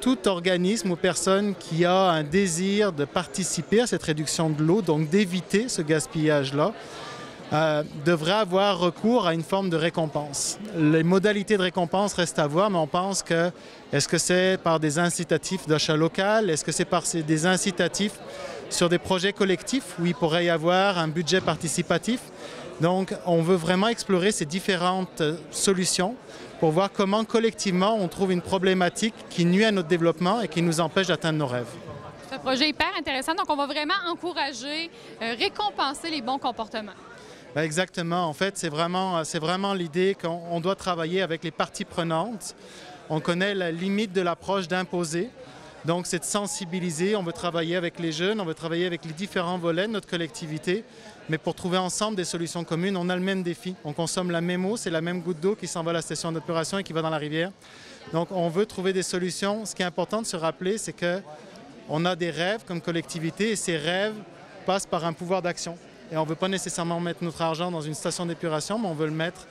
S17: tout organisme ou personne qui a un désir de participer à cette réduction de l'eau, donc d'éviter ce gaspillage-là, devrait avoir recours à une forme de récompense. Les modalités de récompense restent à voir, mais on pense que est-ce que c'est par des incitatifs d'achat local? Est-ce que c'est par des incitatifs sur des projets collectifs où il pourrait y avoir un budget participatif? Donc, on veut vraiment explorer ces différentes solutions pour voir comment collectivement on trouve une problématique qui nuit à notre développement et qui nous empêche d'atteindre nos rêves.
S4: C'est un projet hyper intéressant, donc on va vraiment encourager, récompenser les bons comportements.
S17: Exactement. En fait, c'est vraiment l'idée qu'on doit travailler avec les parties prenantes. On connaît la limite de l'approche d'imposer. Donc, c'est de sensibiliser. On veut travailler avec les jeunes, on veut travailler avec les différents volets de notre collectivité. Mais pour trouver ensemble des solutions communes, on a le même défi. On consomme la même eau, c'est la même goutte d'eau qui s'en va à la station d'épuration et qui va dans la rivière. Donc, on veut trouver des solutions. Ce qui est important de se rappeler, c'est qu'on a des rêves comme collectivité et ces rêves passent par un pouvoir d'action. Et on ne veut pas nécessairement mettre notre argent dans une station d'épuration, mais on veut le mettre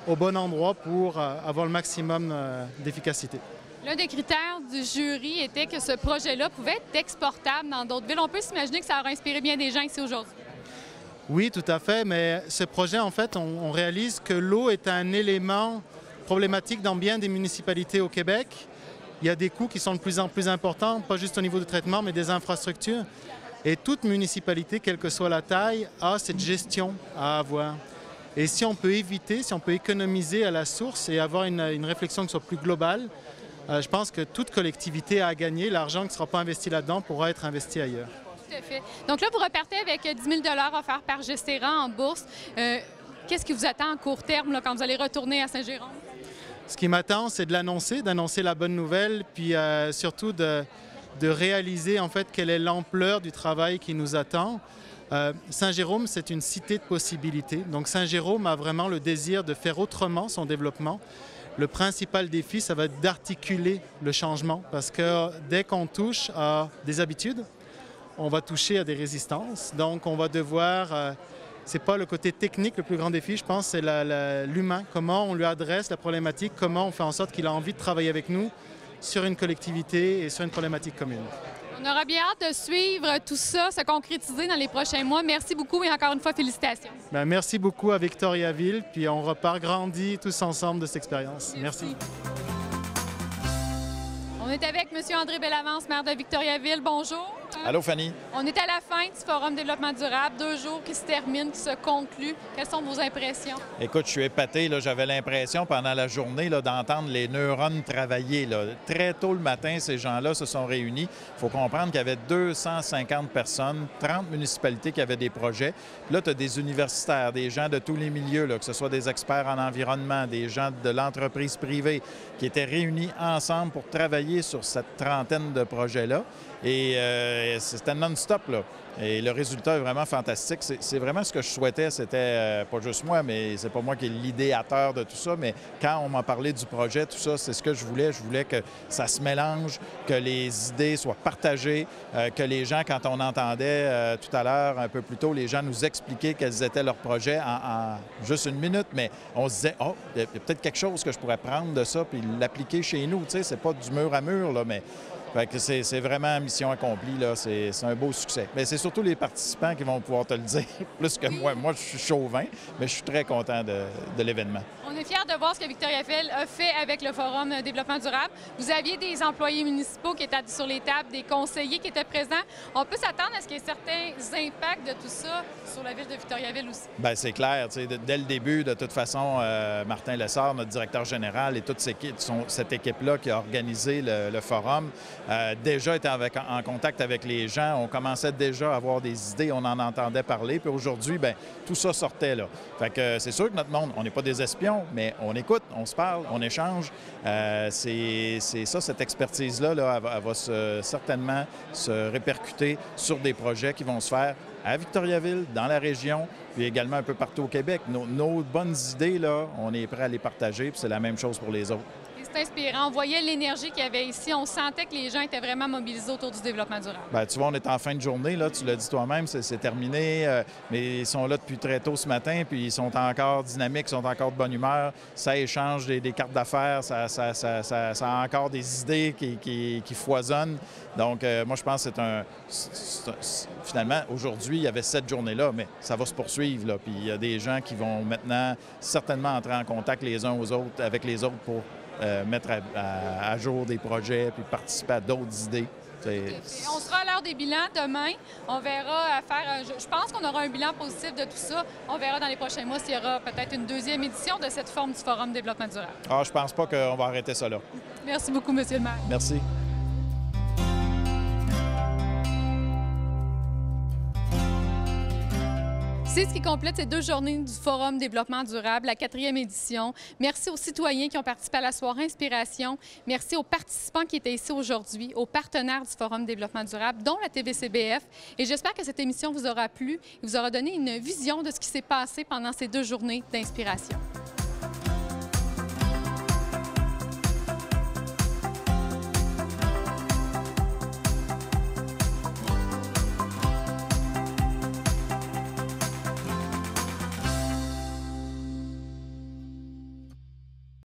S17: au bon endroit pour avoir le maximum d'efficacité.
S4: L'un des critères du jury était que ce projet-là pouvait être exportable dans d'autres villes. On peut s'imaginer que ça aura inspiré bien des gens ici aujourd'hui.
S17: Oui, tout à fait, mais ce projet, en fait, on réalise que l'eau est un élément problématique dans bien des municipalités au Québec. Il y a des coûts qui sont de plus en plus importants, pas juste au niveau du traitement, mais des infrastructures. Et toute municipalité, quelle que soit la taille, a cette gestion à avoir. Et si on peut éviter, si on peut économiser à la source et avoir une réflexion qui soit plus globale, je pense que toute collectivité a à gagner. L'argent qui ne sera pas investi là-dedans pourra être investi ailleurs.
S4: Tout à fait. Donc là, vous repartez avec 10 000 $ offerts par Gestera en bourse. Qu'est-ce qui vous attend à court terme là, quand vous allez retourner à Saint-Jérôme?
S17: Ce qui m'attend, c'est de l'annoncer, d'annoncer la bonne nouvelle, puis surtout de réaliser en fait quelle est l'ampleur du travail qui nous attend. Saint-Jérôme, c'est une cité de possibilités. Donc Saint-Jérôme a vraiment le désir de faire autrement son développement. Le principal défi, ça va être d'articuler le changement parce que dès qu'on touche à des habitudes, on va toucher à des résistances. Donc on va devoir... c'est pas le côté technique le plus grand défi, je pense, c'est l'humain. Comment on lui adresse la problématique, comment on fait en sorte qu'il a envie de travailler avec nous sur une collectivité et sur une problématique commune.
S4: On aura bien hâte de suivre tout ça, se concrétiser dans les prochains mois. Merci beaucoup et encore une fois, félicitations.
S17: Bien, merci beaucoup à Victoriaville, puis on repart grandis tous ensemble de cette expérience. Merci.
S4: On est avec M. André Bellavance, maire de Victoriaville. Bonjour.
S3: Allô, Fanny.
S4: On est à la fin du Forum Développement durable, 2 jours qui se terminent, qui se concluent. Quelles sont vos impressions?
S3: Écoute, je suis épaté. J'avais l'impression pendant la journée d'entendre les neurones travailler. Là. Très tôt le matin, ces gens-là se sont réunis. Il faut comprendre qu'il y avait 250 personnes, 30 municipalités qui avaient des projets. Puis là, tu as des universitaires, des gens de tous les milieux, là, que ce soit des experts en environnement, des gens de l'entreprise privée, qui étaient réunis ensemble pour travailler sur cette trentaine de projets-là. Et c'était non-stop, là. Et le résultat est vraiment fantastique. C'est vraiment ce que je souhaitais. C'était pas juste moi, mais c'est pas moi qui est l'idéateur de tout ça. Mais quand on m'a parlé du projet, tout ça, c'est ce que je voulais. Je voulais que ça se mélange, que les idées soient partagées, que les gens, quand on entendait tout à l'heure, un peu plus tôt, les gens nous expliquaient quels étaient leurs projets en juste une minute. Mais on se disait, oh, il y a peut-être quelque chose que je pourrais prendre de ça puis l'appliquer chez nous. Tu sais, c'est pas du mur à mur, là, mais Fait que c'est vraiment mission accomplie, là. C'est un beau succès. Mais c'est surtout les participants qui vont pouvoir te le dire, plus que moi. Moi, je suis chauvin, mais je suis très content de l'événement.
S4: On est fiers de voir ce que Victoriaville a fait avec le Forum de développement durable. Vous aviez des employés municipaux qui étaient sur les tables, des conseillers qui étaient présents. On peut s'attendre à ce qu'il y ait certains impacts de tout ça sur la ville de Victoriaville aussi.
S3: Bien, c'est clair. Dès le début, de toute façon, Martin Lessard, notre directeur général, et toute cette équipe-là qui a organisé le forum, déjà était en contact avec les gens. On commençait déjà à avoir des idées, on en entendait parler. Puis aujourd'hui, bien, tout ça sortait là. Fait que c'est sûr que notre monde, on n'est pas des espions, mais on écoute, on se parle, on échange. C'est ça, cette expertise-là, là, elle va certainement se répercuter sur des projets qui vont se faire à Victoriaville, dans la région, puis également un peu partout au Québec. Nos bonnes idées, là, on est prêt à les partager, puis c'est la même chose pour les autres.
S4: C'est inspirant. On voyait l'énergie qu'il y avait ici. On sentait que les gens étaient vraiment mobilisés autour du développement durable.
S3: Bien, tu vois, on est en fin de journée, là, tu l'as dit toi-même, c'est terminé, mais ils sont là depuis très tôt ce matin, puis ils sont encore dynamiques, ils sont encore de bonne humeur. Ça échange des cartes d'affaires, ça a encore des idées qui foisonnent. Donc, moi, je pense que finalement, aujourd'hui, il y avait cette journée-là, mais ça va se poursuivre, là. Puis il y a des gens qui vont maintenant certainement entrer en contact les uns avec les autres pour mettre à jour des projets puis participer à d'autres idées.
S4: On sera à l'heure des bilans demain. On verra je pense qu'on aura un bilan positif de tout ça. On verra dans les prochains mois s'il y aura peut-être une deuxième édition de cette forme du Forum développement durable.
S3: Ah, je pense pas qu'on va arrêter ça là.
S4: Merci beaucoup, Monsieur le maire.
S3: Merci.
S4: C'est ce qui complète ces 2 journées du Forum développement durable, la 4e édition. Merci aux citoyens qui ont participé à la soirée Inspiration. Merci aux participants qui étaient ici aujourd'hui, aux partenaires du Forum développement durable, dont la TVCBF. Et j'espère que cette émission vous aura plu et vous aura donné une vision de ce qui s'est passé pendant ces 2 journées d'inspiration.